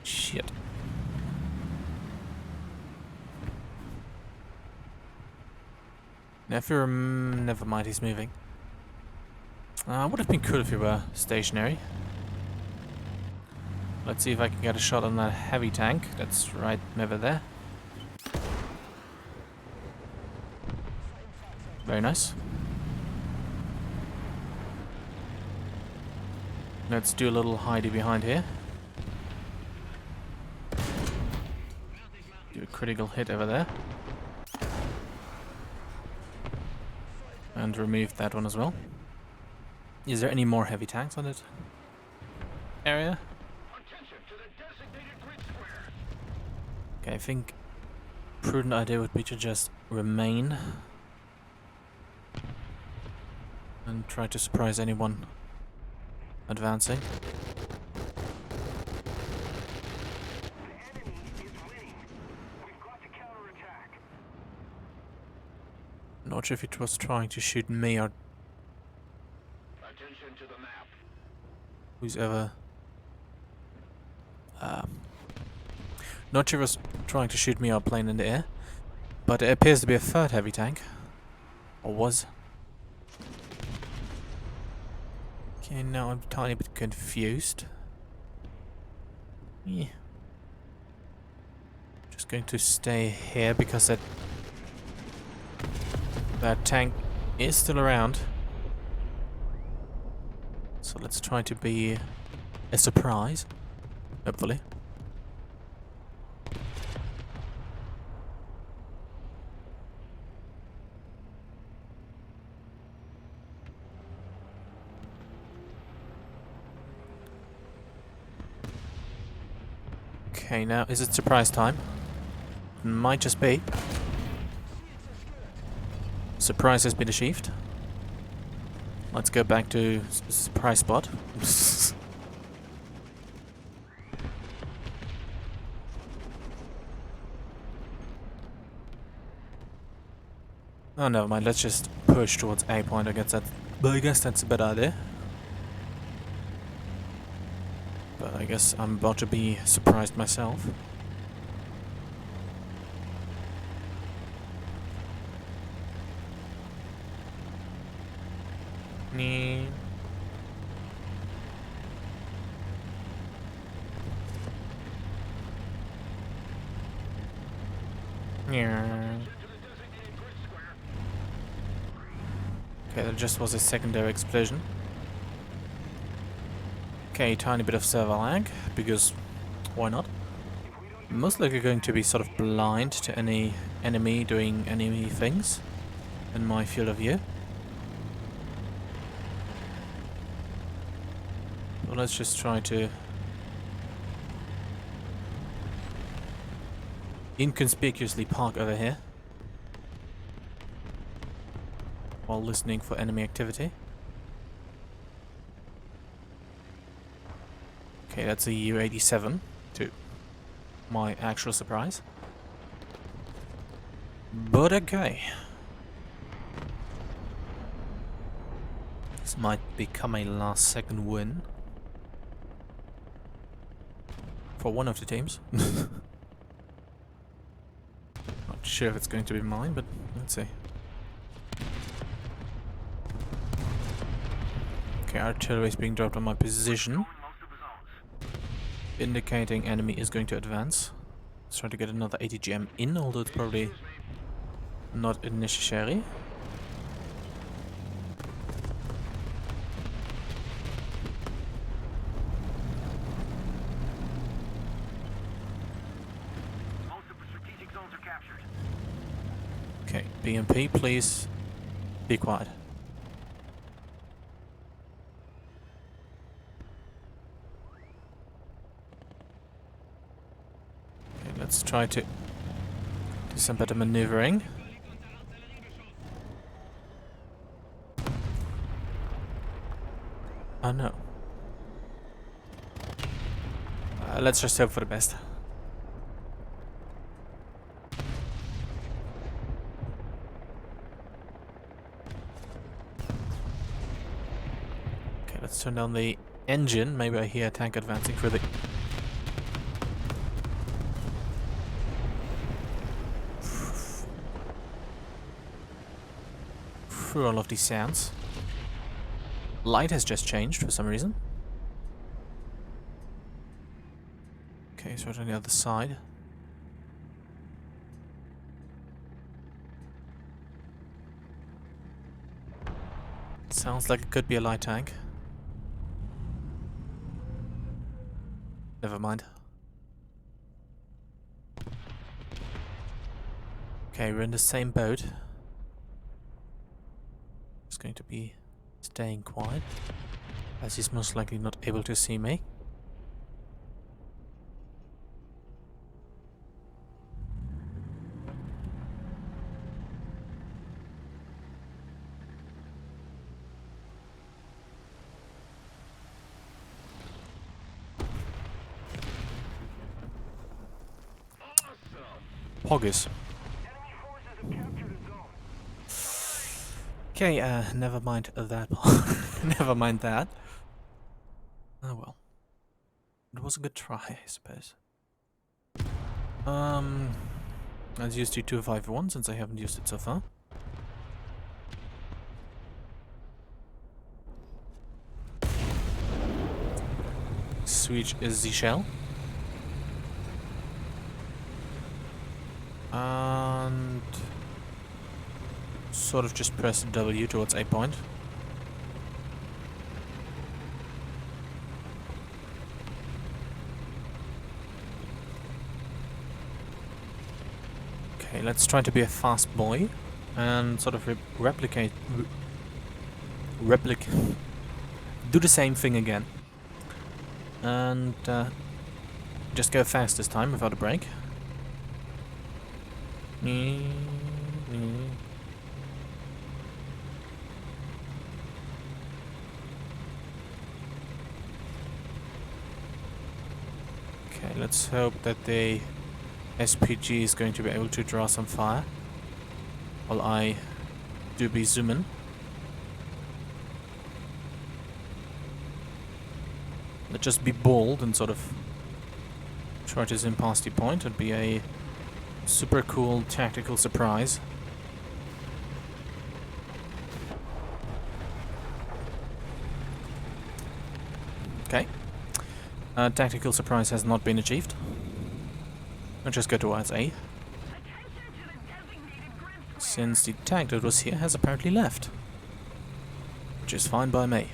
Shit. Never mind, he's moving. Would have been cool if he were stationary. Let's see if I can get a shot on that heavy tank that's right over there. Very nice. Let's do a little hidey behind here. Do a critical hit over there. And remove that one as well. Is there any more heavy tanks on it? Area? Okay, I think prudent idea would be to just remain and try to surprise anyone advancing. The enemy is winning. We've got to counterattack. Not sure if it was trying to shoot me or Attention to the map. who's ever. Not sure if it was trying to shoot me or a plane in the air, but it appears to be a third heavy tank. Or was. Okay, now I'm a tiny bit confused. Yeah. Just going to stay here because that tank is still around. So let's try to be a surprise, hopefully. Okay, now is it surprise time? Might just be. Surprise has been achieved. Let's go back to surprise spot. Oh, never mind. Let's just push towards A point. I guess that's a better idea. But I guess I'm about to be surprised myself. Nee. Yeah. Okay, that just was a secondary explosion. Okay, tiny bit of server lag, because why not? Most likely going to be sort of blind to any enemy doing enemy things in my field of view. Well, let's just try to inconspicuously park over here while listening for enemy activity. Okay, that's a U-87 to my actual surprise. But okay. This might become a last second win for one of the teams. Not sure if it's going to be mine, but let's see. Okay, artillery is being dropped on my position, indicating enemy is going to advance. Let's try to get another ATGM in, although it's probably not necessary. Most of the strategic zones are captured. Okay, BMP, please be quiet. Okay, let's try to do some better maneuvering. Oh no. Let's just hope for the best. Okay, let's turn down the engine. Maybe I hear a tank advancing through all of these sounds. Light has just changed for some reason. Okay, so it's on the other side. Sounds like it could be a light tank. Never mind. Okay, we're in the same boat. It's going to be staying quiet, as he's most likely not able to see me. Poggers. Enemy forces have captured a zone. Okay, never mind that. Never mind that. Oh well. It was a good try, I suppose. Let's use the 251 since I haven't used it so far. Switch is the shell. And sort of just press W towards a point. Okay, let's try to be a fast boy and sort of replicate, do the same thing again. And just go fast this time without a break. Okay, let's hope that the SPG is going to be able to draw some fire while I do be zooming. Let's just be bold and sort of try to zoom past the point. It'd be a super cool tactical surprise. Okay. Tactical surprise has not been achieved. Let's just go towards A. Since the tank that was here has apparently left. Which is fine by me.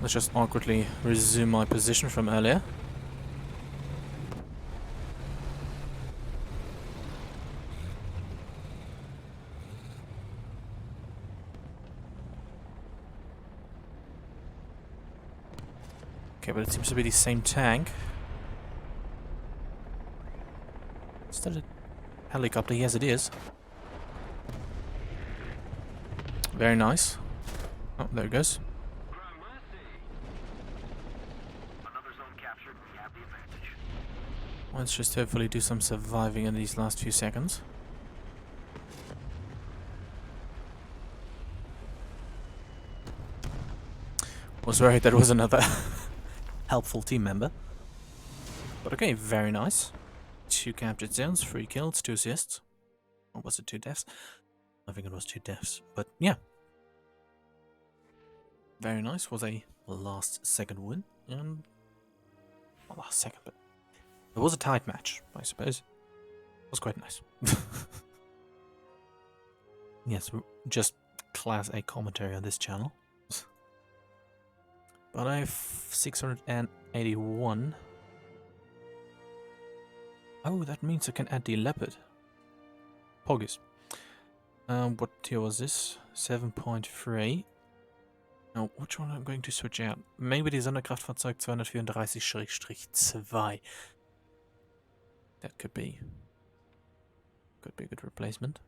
Let's just awkwardly resume my position from earlier. Okay, but it seems to be the same tank. Is that a helicopter? Yes, it is. Very nice. Oh, there it goes. Let's just hopefully do some surviving in these last few seconds. Was worried that was another helpful team member. But okay, very nice. 2 captured zones, 3 kills, 2 assists. Or was it 2 deaths? I think it was 2 deaths. But yeah. Very nice. Was a last second win. And well, last second, but it was a tight match, I suppose. It was quite nice. Yes, just class A commentary on this channel. But I have 681. Oh, that means I can add the leopard. Poggies. What tier was this? 7.3. Now, which one I'm going to switch out? Maybe the Sonderkraftfahrzeug 234-2. That could be a good replacement.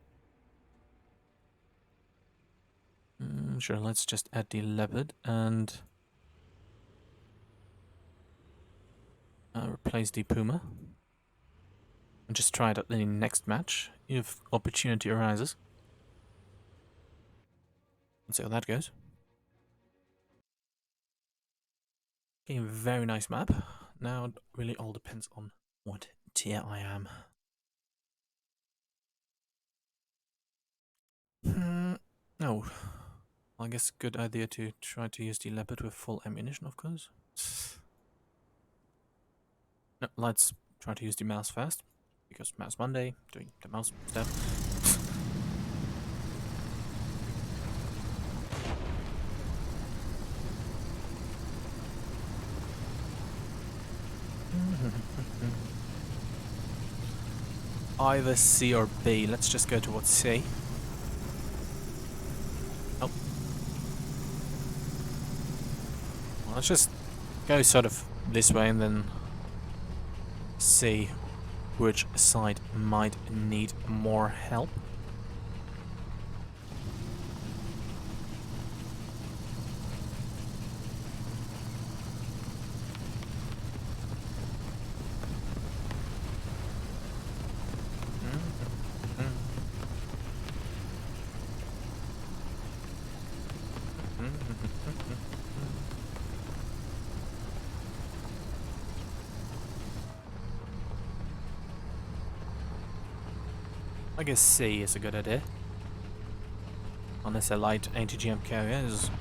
Sure, let's just add the leopard and replace the Puma. And just try it out in the next match if opportunity arises. Let's see how that goes. Okay, very nice map. Now it really all depends on what tier I am. No. I guess good idea to try to use the leopard with full ammunition, of course. No, let's try to use the mouse first, because Mouse Monday, doing the mouse stuff. Either C or B. Let's just go towards C. Oh. Well, let's just go sort of this way and then see which side might need more help. I guess C is a good idea. Unless a light anti-GM carrier is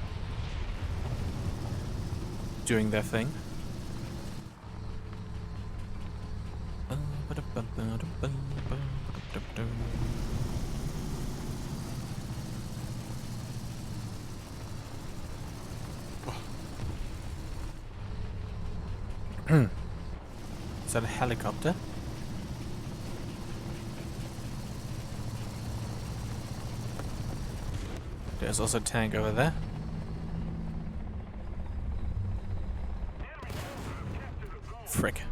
doing their thing. Is that a helicopter? There's also a tank over there. Frick.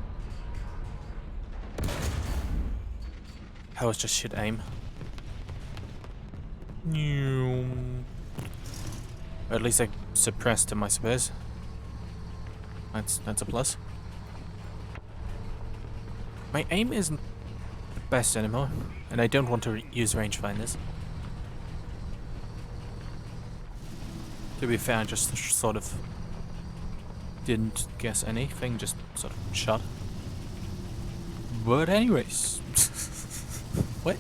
That was just shit aim. Or at least I suppressed him, I suppose. That's a plus. My aim isn't the best anymore, and I don't want to use rangefinders. To be fair, I just sort of didn't guess anything, just sort of shot. But anyways, what?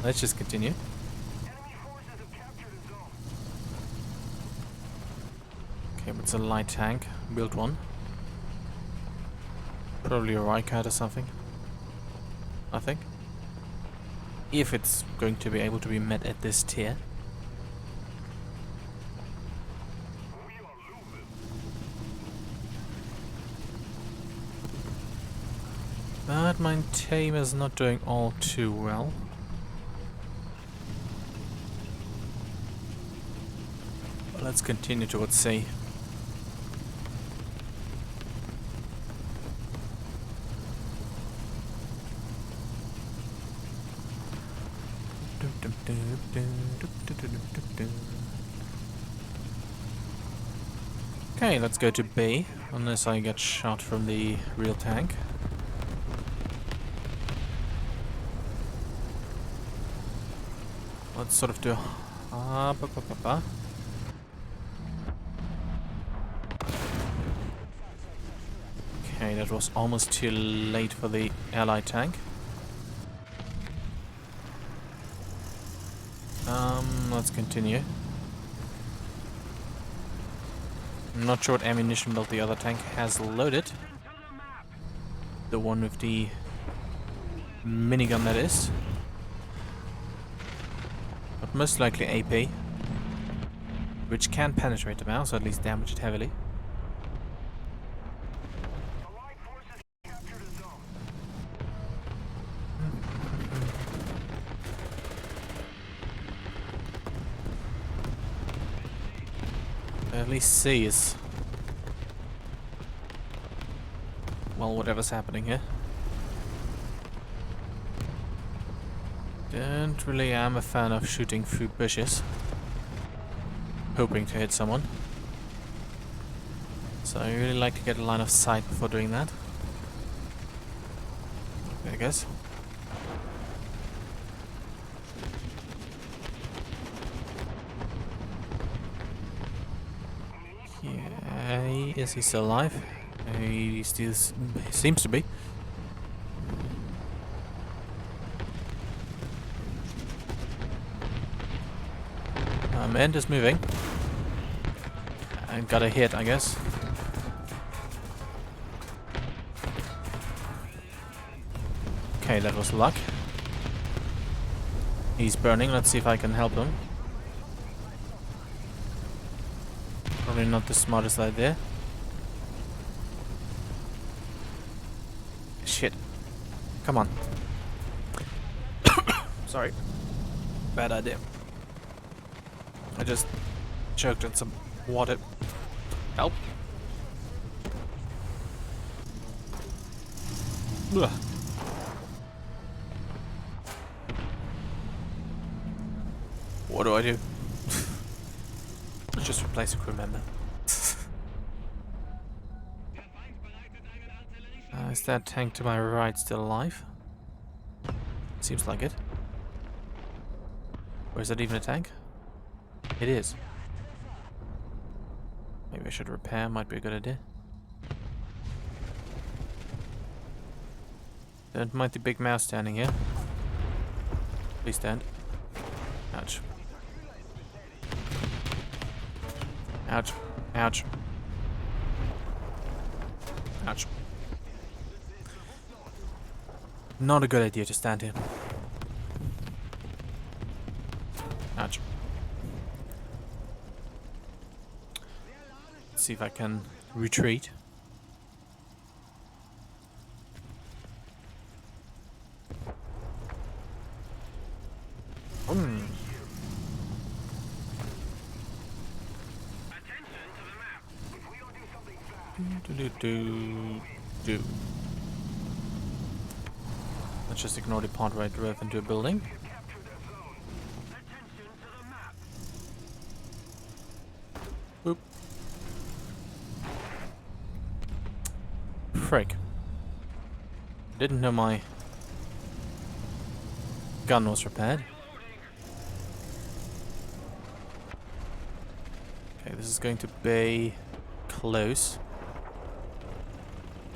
Let's just continue. Enemy forces have captured a zone. Okay, but it's a light tank. Built one. Probably a Rykard or something. I think. If it's going to be able to be met at this tier. We are losing. But my team is not doing all too well. But let's continue towards C. Okay, let's go to B, unless I get shot from the real tank. Let's sort of do... Okay, that was almost too late for the allied tank. Let's continue. I'm not sure what ammunition belt the other tank has loaded. The one with the minigun, that is. But most likely AP. Which can penetrate the mouse, or at least damage it heavily. Allied forces captured a zone. At least C is... well, whatever's happening here. Don't really am a fan of shooting through bushes. Hoping to hit someone. So I really like to get a line of sight before doing that. I guess. Yeah, is he still alive? He still seems to be. Man is moving. I got a hit, I guess. Okay, that was luck. He's burning. Let's see if I can help him. Probably not the smartest idea. Shit. Come on. Sorry. Bad idea. I just choked on some water. Help. Ugh. What do I do? Let's just replace a crew member. Is that tank to my right still alive? Seems like it. Or is that even a tank? It is. Maybe I should repair, might be a good idea. Don't mind the big mouse standing here. Please stand. Ouch. Ouch. Ouch. Ouch. Not a good idea to stand here. Ouch. Let's see if I can retreat. Do. Let's just ignore the part where I drove into a building. Boop. Frick. Didn't know my gun was repaired. Okay, this is going to be close.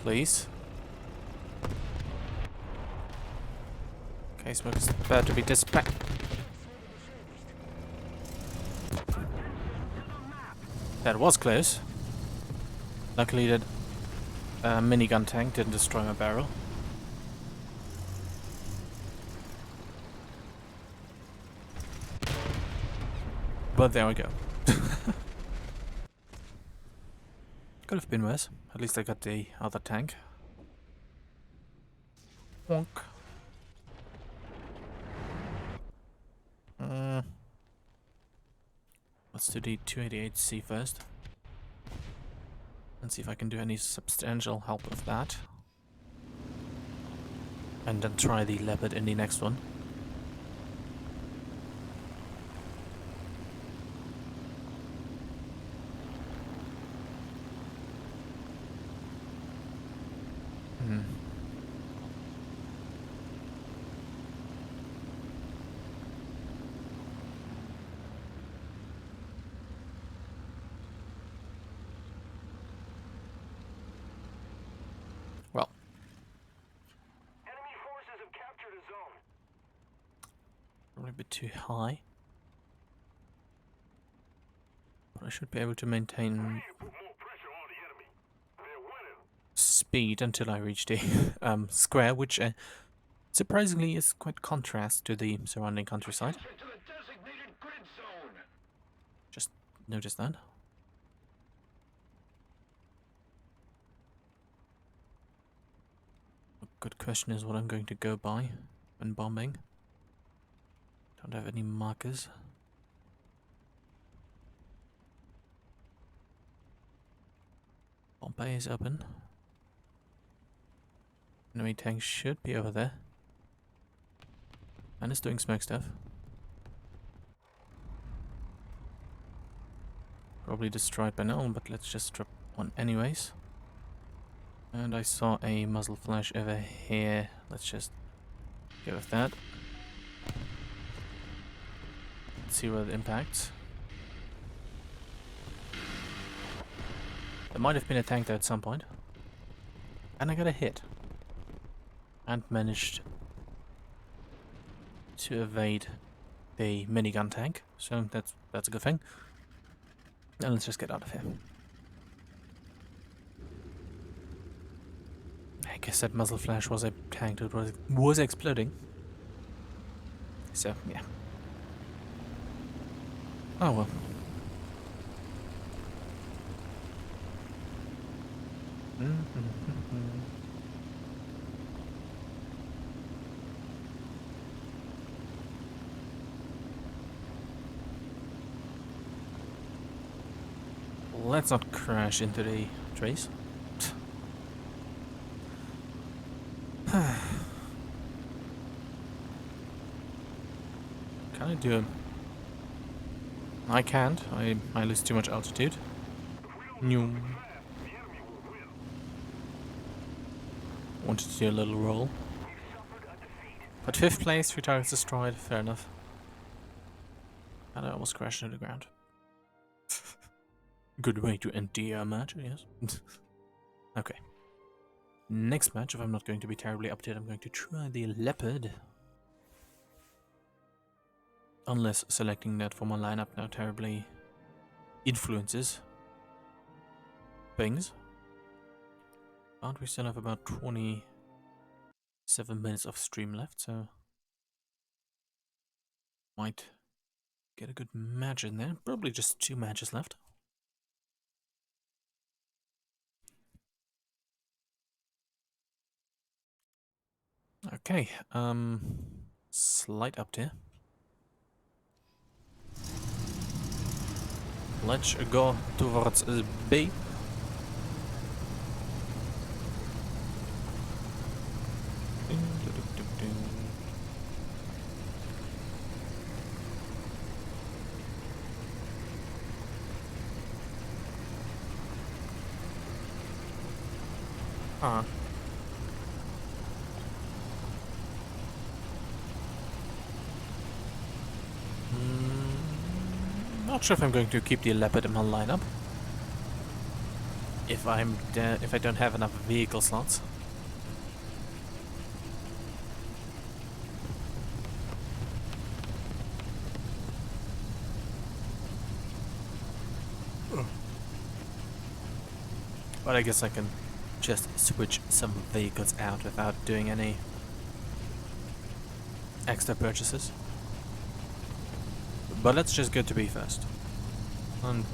Please. Okay, smoke is about to be dispatched. That was close. Luckily that minigun tank didn't destroy my barrel. But there we go. Could have been worse. At least I got the other tank. Wonk. Let's do the 288C first. And see if I can do any substantial help with that. And then try the Leopard in the next one. Well, Enemy forces have captured a zone. probably a bit too high. But I should be able to maintain Put more pressure on the enemy. They're winning. speed until I reach the square, which surprisingly is quite contrast to the surrounding countryside. To the designated grid zone. Just noticed that. A good question is what I'm going to go by when bombing. Don't have any markers. Bomb bay is open. Enemy tank should be over there. And it's doing smoke stuff. Probably destroyed by now, but let's just drop one anyways. And I saw a muzzle flash over here. Let's just go with that. Let's see where it impacts. There might have been a tank there at some point. And I got a hit. And managed to evade the minigun tank. So that's a good thing. And let's just get out of here. I guess that muzzle flash was a tank that was exploding. So, yeah. Oh well. Let's not crash into the trees. Can I do a... I can't. I lose too much altitude. New. Wanted to do a little roll. But 5th place, 3 targets destroyed. Fair enough. And I almost crashed into the ground. Good way to end the match, I guess. Okay. Next match, if I'm not going to be terribly updated, I'm going to try the Leopard. Unless selecting that for my lineup now terribly influences things. But we still have about 27 minutes of stream left, so might get a good match in there. Probably just 2 matches left. Okay, slight update. Let's go towards B. Ah. Not sure if I'm going to keep the Leopard in my lineup. If I don't have enough vehicle slots. But I guess I can just switch some vehicles out without doing any extra purchases. But let's just go to B first. And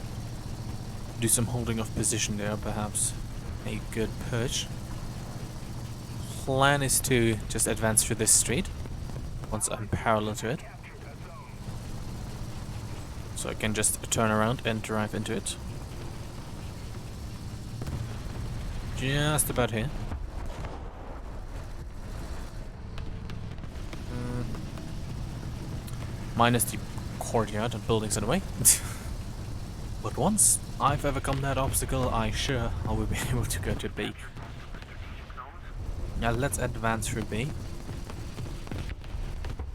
do some holding of position there, perhaps a good perch. Plan is to just advance through this street once I'm parallel to it. So I can just turn around and drive into it. Just about here. Minus the courtyard and buildings in the way. But once I've overcome that obstacle, I will be able to go to B. Now let's advance through B.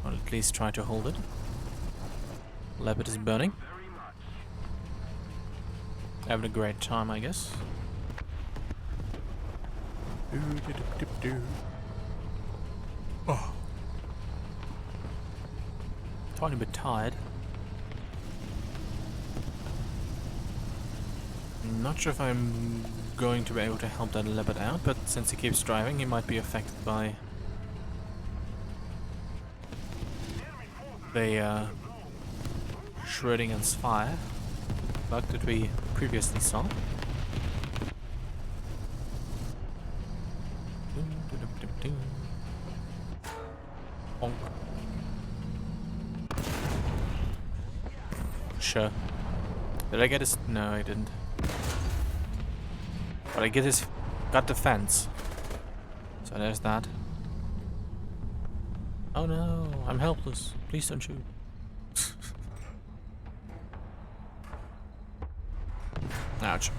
Or at least try to hold it. Leopard is burning. Having a great time, I guess. Oh. Tiny bit tired. Not sure if I'm going to be able to help that Leopard out, but since he keeps driving, he might be affected by the Schrödinger's fire bug that we previously saw. Bonk. Sure. Did I get his? No, I didn't. But I got the fence. So there's that. Oh no, I'm helpless. Please don't shoot. Ouch.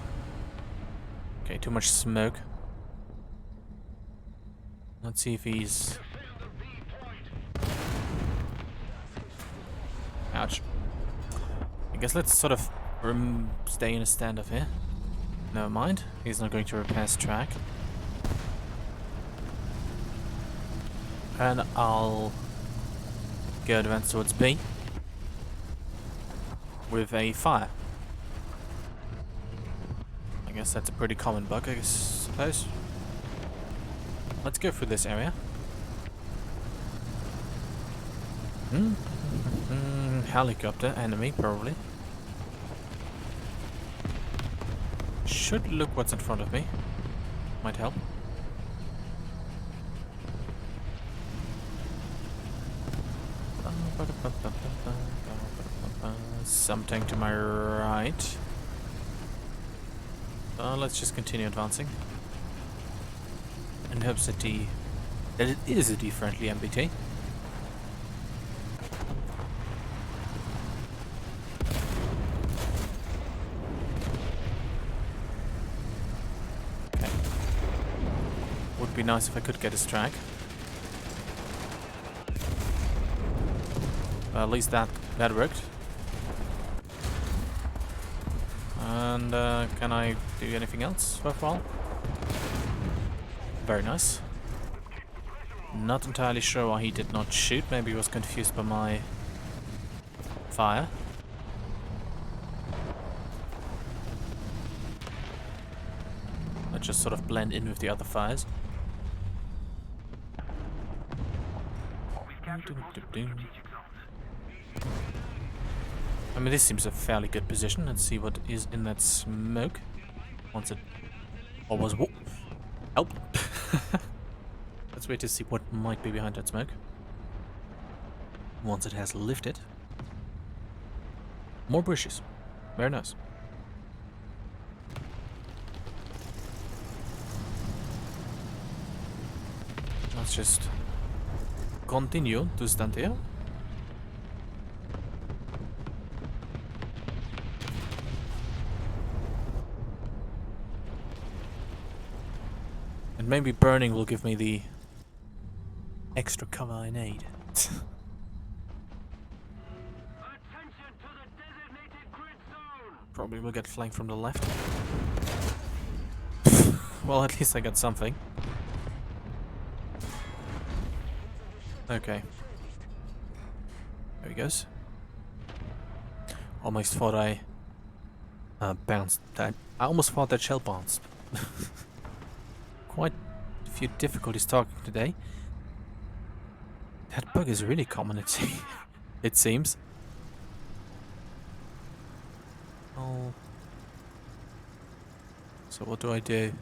Okay, too much smoke. Let's see if he's... Ouch. I guess let's sort of stay in a standoff here. Never mind, he's not going to repair track. And I'll go advance towards B with a fire. I guess that's a pretty common bug, I suppose. Let's go through this area. Helicopter, enemy, probably. Should look what's in front of me. Might help. Something to my right. Let's just continue advancing. In hopes that it is a D-friendly MBT. Okay. Would be nice if I could get his track. Well, at least that worked. And can I do anything else worthwhile? Very nice. Not entirely sure why he did not shoot. Maybe he was confused by my fire. Let's just sort of blend in with the other fires. I mean, this seems a fairly good position. Let's see what is in that smoke. Once it... Or was... Whoa! Help! Let's wait to see what might be behind that smoke. Once it has lifted. More bushes. Very nice. Let's just continue to stand here. And maybe burning will give me the extra cover I need. Attention to the designated grid zone. Probably will get flanked from the left. Well, at least I got something. Okay. There he goes. Almost thought I bounced that. I almost thought that shell bounced. Quite a few difficulties talking today. That bug is really common, it seems. Oh. So what do I do?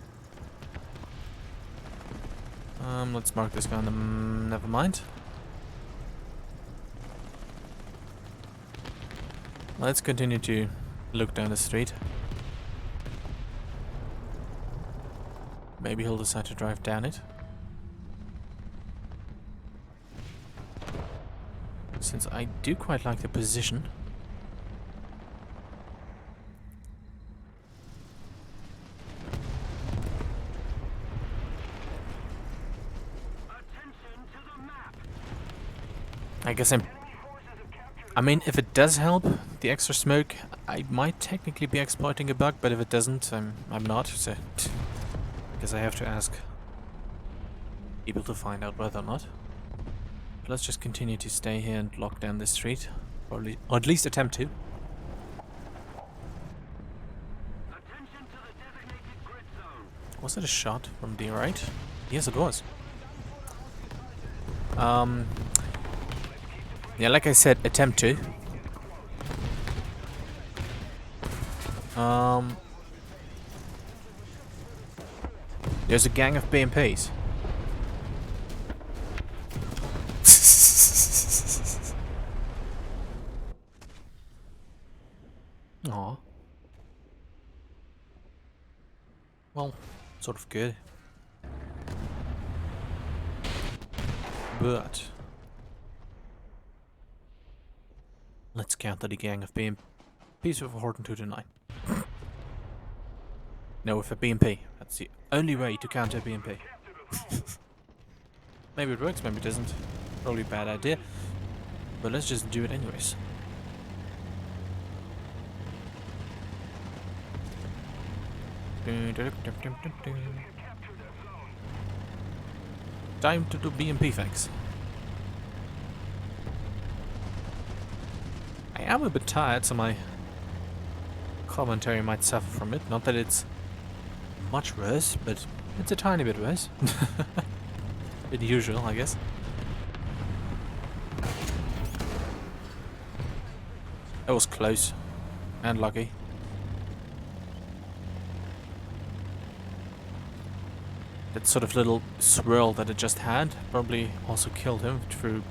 Let's mark this guy on the... never mind. Let's continue to look down the street. Maybe he'll decide to drive down it. Since I do quite like the position. I guess I mean, if it does help, the extra smoke, I might technically be exploiting a bug, but if it doesn't, I'm not, so... I guess I have to ask people to find out whether or not. But let's just continue to stay here and lock down this street. Or at least attempt to. Was it a shot from the right? Yes, it was. Yeah, like I said, attempt to. There's a gang of BMPs. Aw. Well, sort of good. But... let's counter the gang of BMPs with a Horton 229. No, with a BMP. That's the only way to counter a BMP. Maybe it works, maybe it doesn't. Probably a bad idea. But let's just do it anyways. Time to do BMP things. I am a bit tired, so my commentary might suffer from it. Not that it's much worse, but it's a tiny bit worse. Bit usual, I guess. That was close. And lucky. That sort of little swirl that it just had probably also killed him through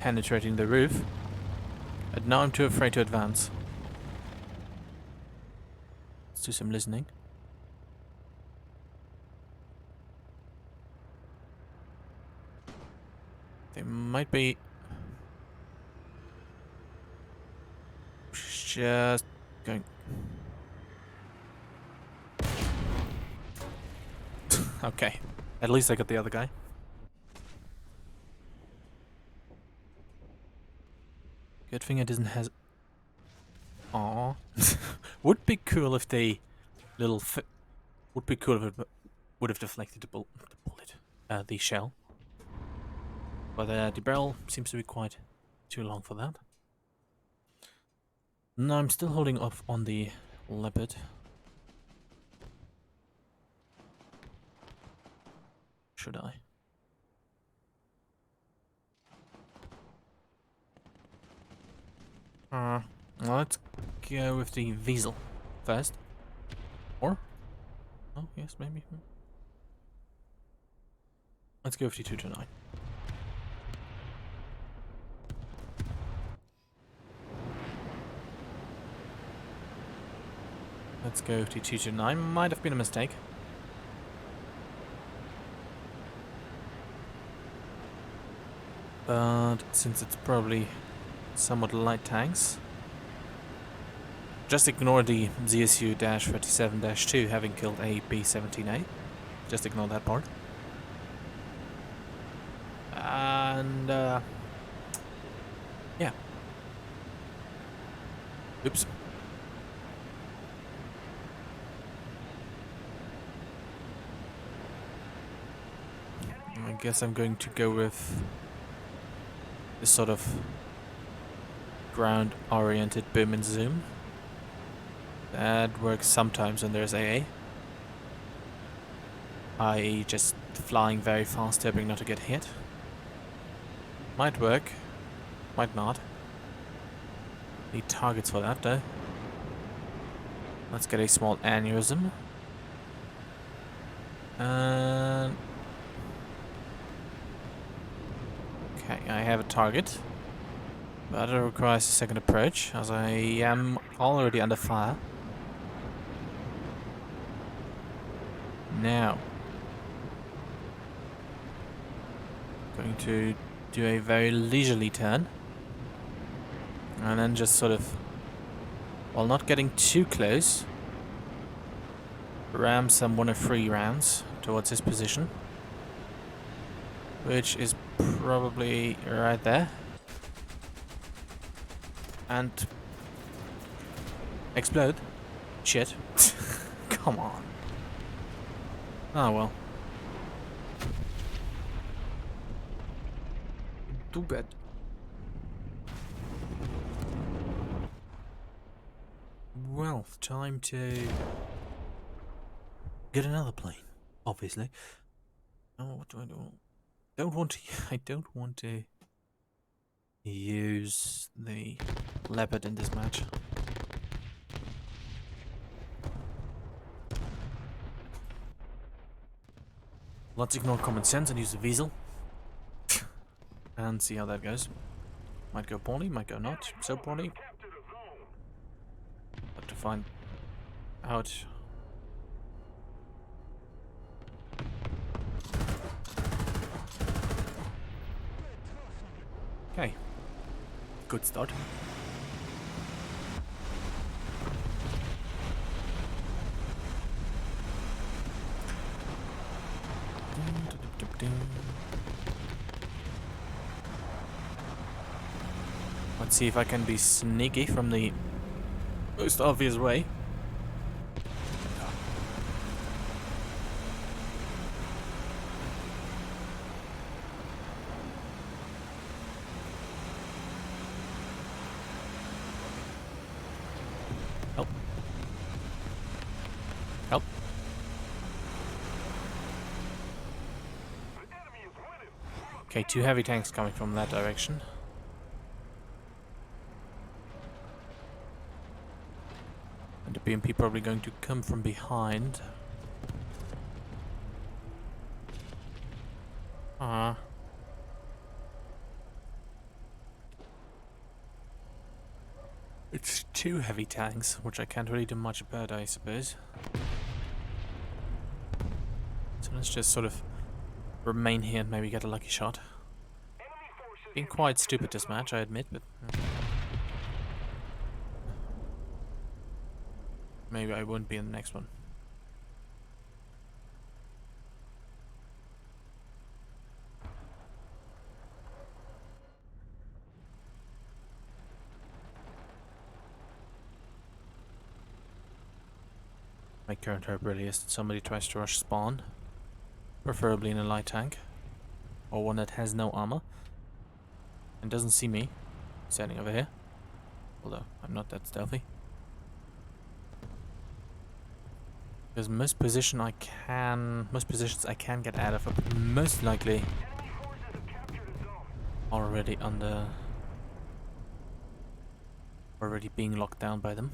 penetrating the roof. But now I'm too afraid to advance. Let's do some listening. They might be just going. Okay, at least I got the other guy. Good thing I didn't has. Aww. Would be cool if they little. Would be cool if it would have deflected the bullet, the shell. But the barrel seems to be quite too long for that. No, I'm still holding off on the leopard. Should I? Let's go with the Weasel first. Or? Oh, yes, maybe. Let's go with the 229. Let's go with the 229. Might have been a mistake. But since it's probably somewhat light tanks, just ignore the ZSU-37-2 having killed a B-17A. Just ignore that part. And, yeah. Oops. I guess I'm going to go with this sort of ground-oriented boom and zoom. That works sometimes when there's AA. I.e. just flying very fast, hoping not to get hit. Might work, might not. Need targets for that though. Let's get a small aneurysm. And okay, I have a target. But it requires a second approach, as I am already under fire. Now, going to do a very leisurely turn. And then just sort of, while not getting too close, ram some 103 rounds towards his position. Which is probably right there. And explode. Shit. Come on. Oh well. Too bad. Well, time to get another plane, obviously. Oh, what do I do? I don't want to use the leopard in this match. Let's ignore common sense and use the Weasel. And see how that goes. Might go poorly, might go not so poorly. Have to find out. Okay. Good start. Let's see if I can be sneaky from the most obvious way. Help. Help. Okay, 2 heavy tanks coming from that direction. And the BMP probably going to come from behind. It's 2 heavy tanks, which I can't really do much about, I suppose. So let's just sort of remain here and maybe get a lucky shot. Being quite stupid this match, I admit, but maybe I won't be in the next one. My current hope really is that somebody tries to rush spawn, preferably in a light tank, or one that has no armor, and doesn't see me, standing over here. Although I'm not that stealthy. Because most positions I can get out of are most likely Enemy forces have captured a zone. already already being locked down by them.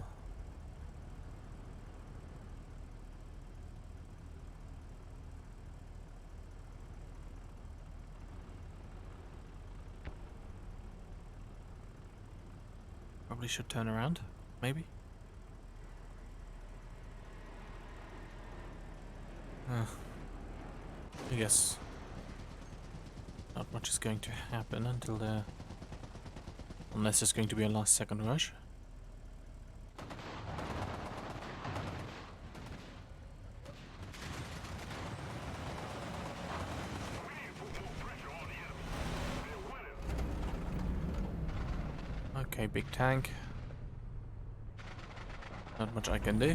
Probably should turn around, maybe. I guess not much is going to happen unless there's going to be a last second rush. Okay, big tank. Not much I can do.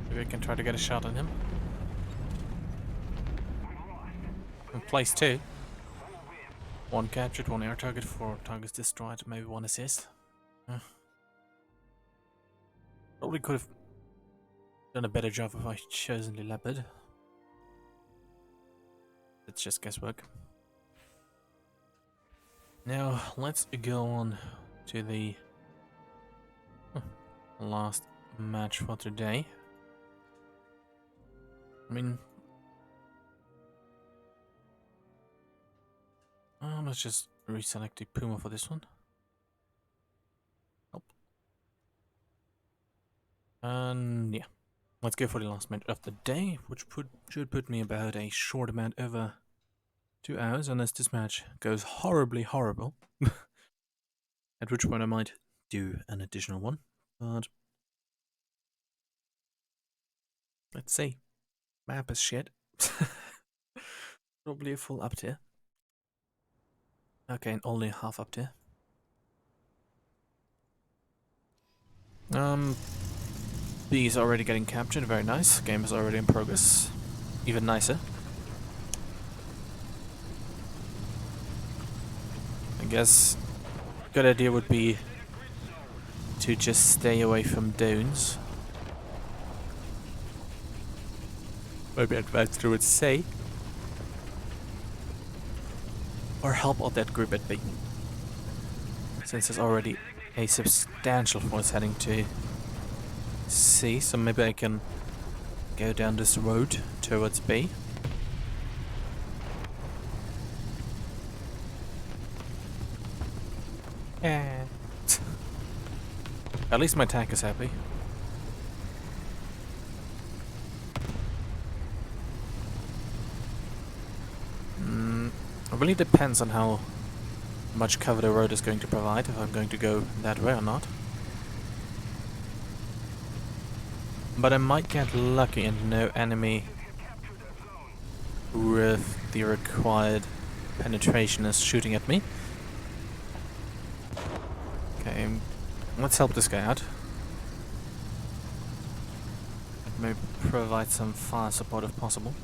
Maybe I can try to get a shot on him. In place 2. 1 captured, 1 air target, 4 targets destroyed, maybe 1 assist. Probably could have done a better job if I chosen the leopard. It's just guesswork. Now let's go on to the last match for today. I mean, let's just reselect the Puma for this one. Nope. And yeah, let's go for the last match of the day, which should put me about a short amount over 2 hours, unless this match goes horribly horrible. At which point I might do an additional one, but let's see. Map is shit. Probably a full up tier. Okay, and only half up tier. B is already getting captured, very nice. Game is already in progress. Even nicer. I guess a good idea would be to just stay away from dunes. Maybe advance towards C. Or help out that group at B. Since there's already a substantial force heading to C, so maybe I can go down this road towards B. Yeah. At least my tank is happy. It really depends on how much cover the road is going to provide, if I'm going to go that way or not. But I might get lucky and no enemy with the required penetration is shooting at me. Okay, let's help this guy out. Maybe provide some fire support if possible.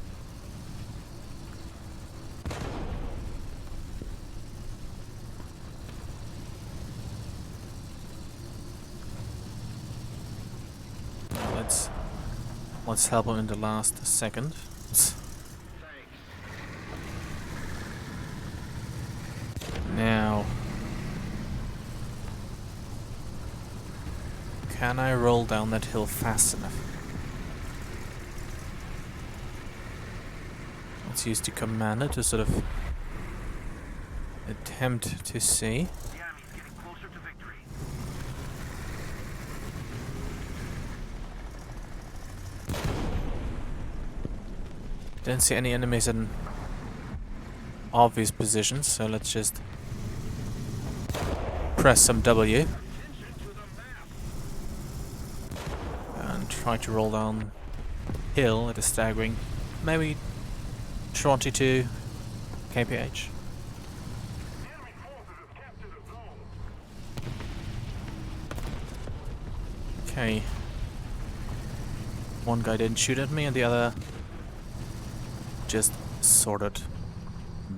Let's help him in the last second. Now, can I roll down that hill fast enough? Let's use the commander to sort of attempt to see. Don't see any enemies in obvious positions, so let's just press some W and try to roll down hill at a staggering maybe 22 kph. Okay. One guy didn't shoot at me and the other just sort of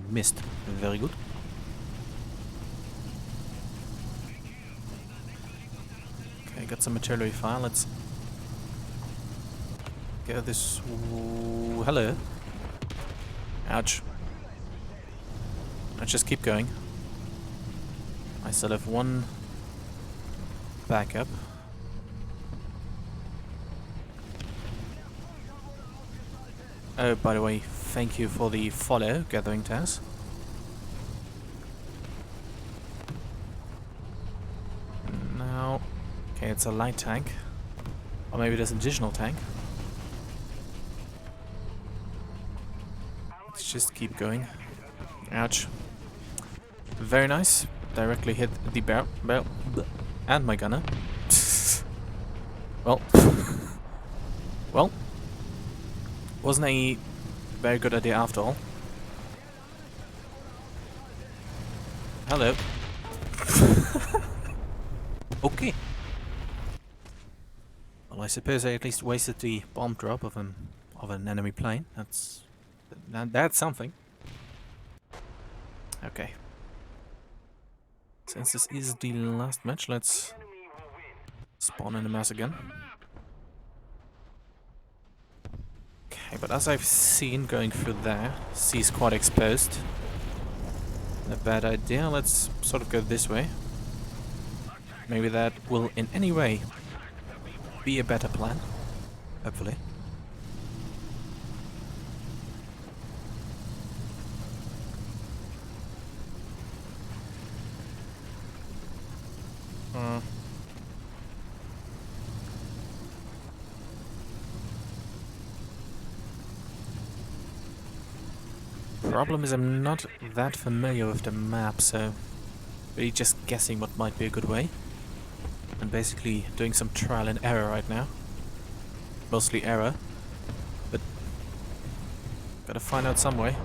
missed. Very good. Okay, got some artillery fire. Let's go this. Ooh, hello. Ouch. Let's just keep going. I still have one backup. Oh, by the way, thank you for the follow, Gathering Taz. Now, okay, it's a light tank. Or maybe there's an additional tank. Let's just keep going. Ouch. Very nice. Directly hit the barrel and my gunner. Well, well, wasn't a very good idea after all. Hello. Okay. Well, I suppose I at least wasted the bomb drop of an enemy plane. That's something. Okay. Since this is the last match, let's spawn in the mass again. Okay, but as I've seen going through there, C's quite exposed. A bad idea. Let's sort of go this way. Maybe that will in any way be a better plan. Hopefully. Problem is I'm not that familiar with the map, so really just guessing what might be a good way. And basically doing some trial and error right now. Mostly error, but gotta find out some way.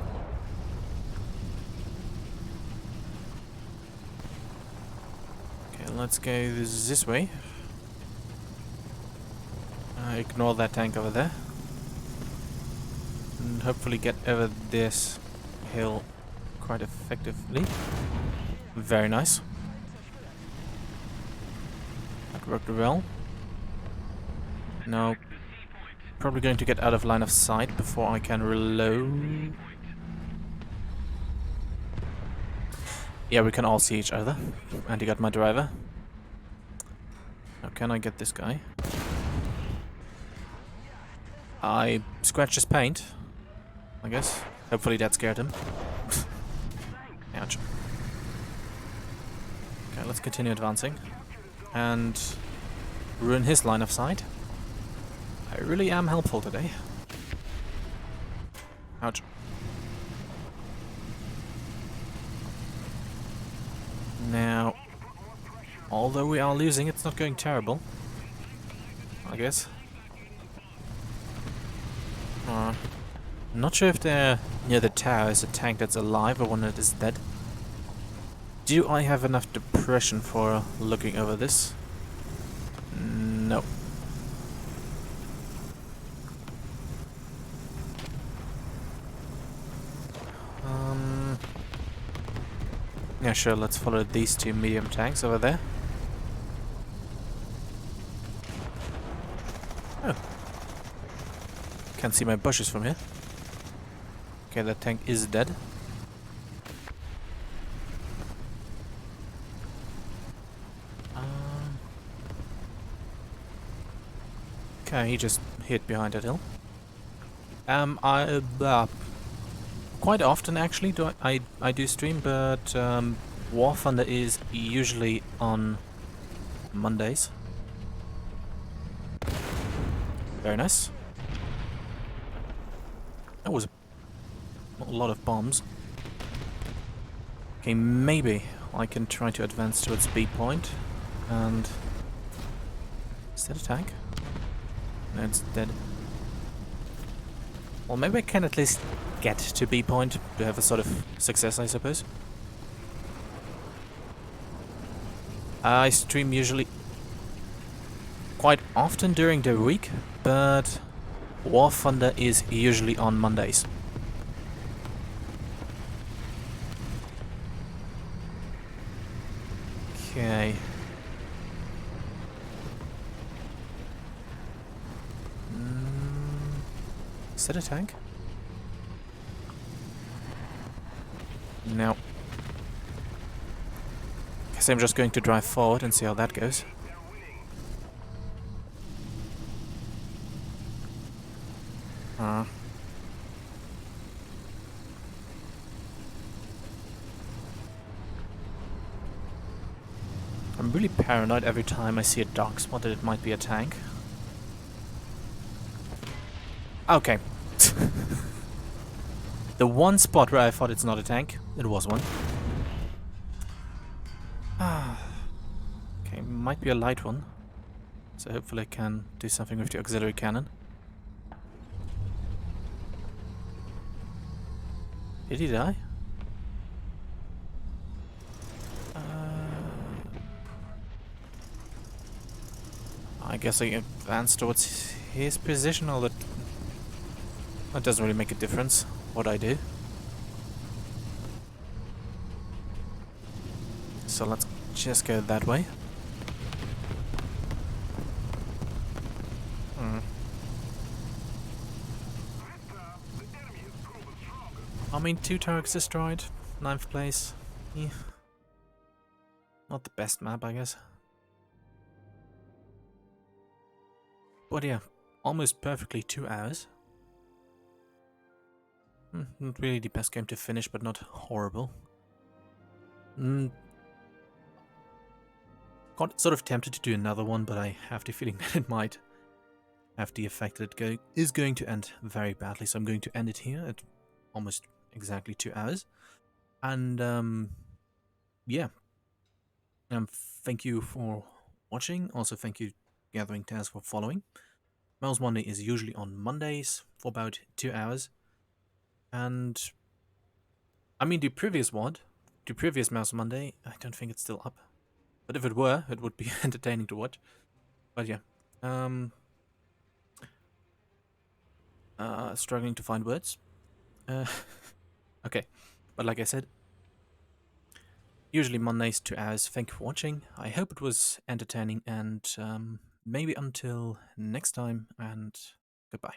Okay, let's go this way. Ignore that tank over there. And hopefully get over this hill quite effectively. Very nice. That worked well. Now, probably going to get out of line of sight before I can reload. Yeah, we can all see each other. And you got my driver. Now, can I get this guy? I scratched his paint, I guess. Hopefully that scared him. Ouch. Okay, let's continue advancing. And ruin his line of sight. I really am helpful today. Ouch. Now, although we are losing, it's not going terrible, I guess. Not sure if there near the tower is a tank that's alive or one that is dead. Do I have enough depression for looking over this? No. Yeah, sure, let's follow these two medium tanks over there. Oh. Can't see my bushes from here. Okay, that tank is dead. Okay, he just hid behind that hill. Quite often actually I do stream, but War Thunder is usually on Mondays. Very nice. That was a lot of bombs. Okay, maybe I can try to advance towards B point. And is that a tank? No, it's dead. Well, maybe I can at least get to B point to have a sort of success, I suppose. I stream usually quite often during the week, but War Thunder is usually on Mondays. Okay. Is that a tank? No. Guess I'm just going to drive forward and see how that goes. I'm really paranoid every time I see a dark spot that it might be a tank. Okay. The one spot where I thought it's not a tank, it was one. Okay, might be a light one. So hopefully I can do something with the auxiliary cannon. Did he die? I guess I advanced towards his position, although that doesn't really make a difference what I do. So let's just go that way. I mean, 2 turrets destroyed, 9th place. Yeah. Not the best map, I guess. But yeah, almost perfectly 2 hours. Not really the best game to finish, but not horrible. Got sort of tempted to do another one, but I have the feeling that it might have the effect that it is going to end very badly. So I'm going to end it here at almost exactly 2 hours. And yeah. Thank you for watching. Also, thank you, Gathering Tales, for following. Mouse Monday is usually on Mondays for about 2 hours. And I mean, the previous Mouse Monday, I don't think it's still up. But if it were, it would be entertaining to watch. But yeah. Struggling to find words. Okay. But like I said, usually Mondays, 2 hours. Thank you for watching. I hope it was entertaining, and maybe until next time, and goodbye.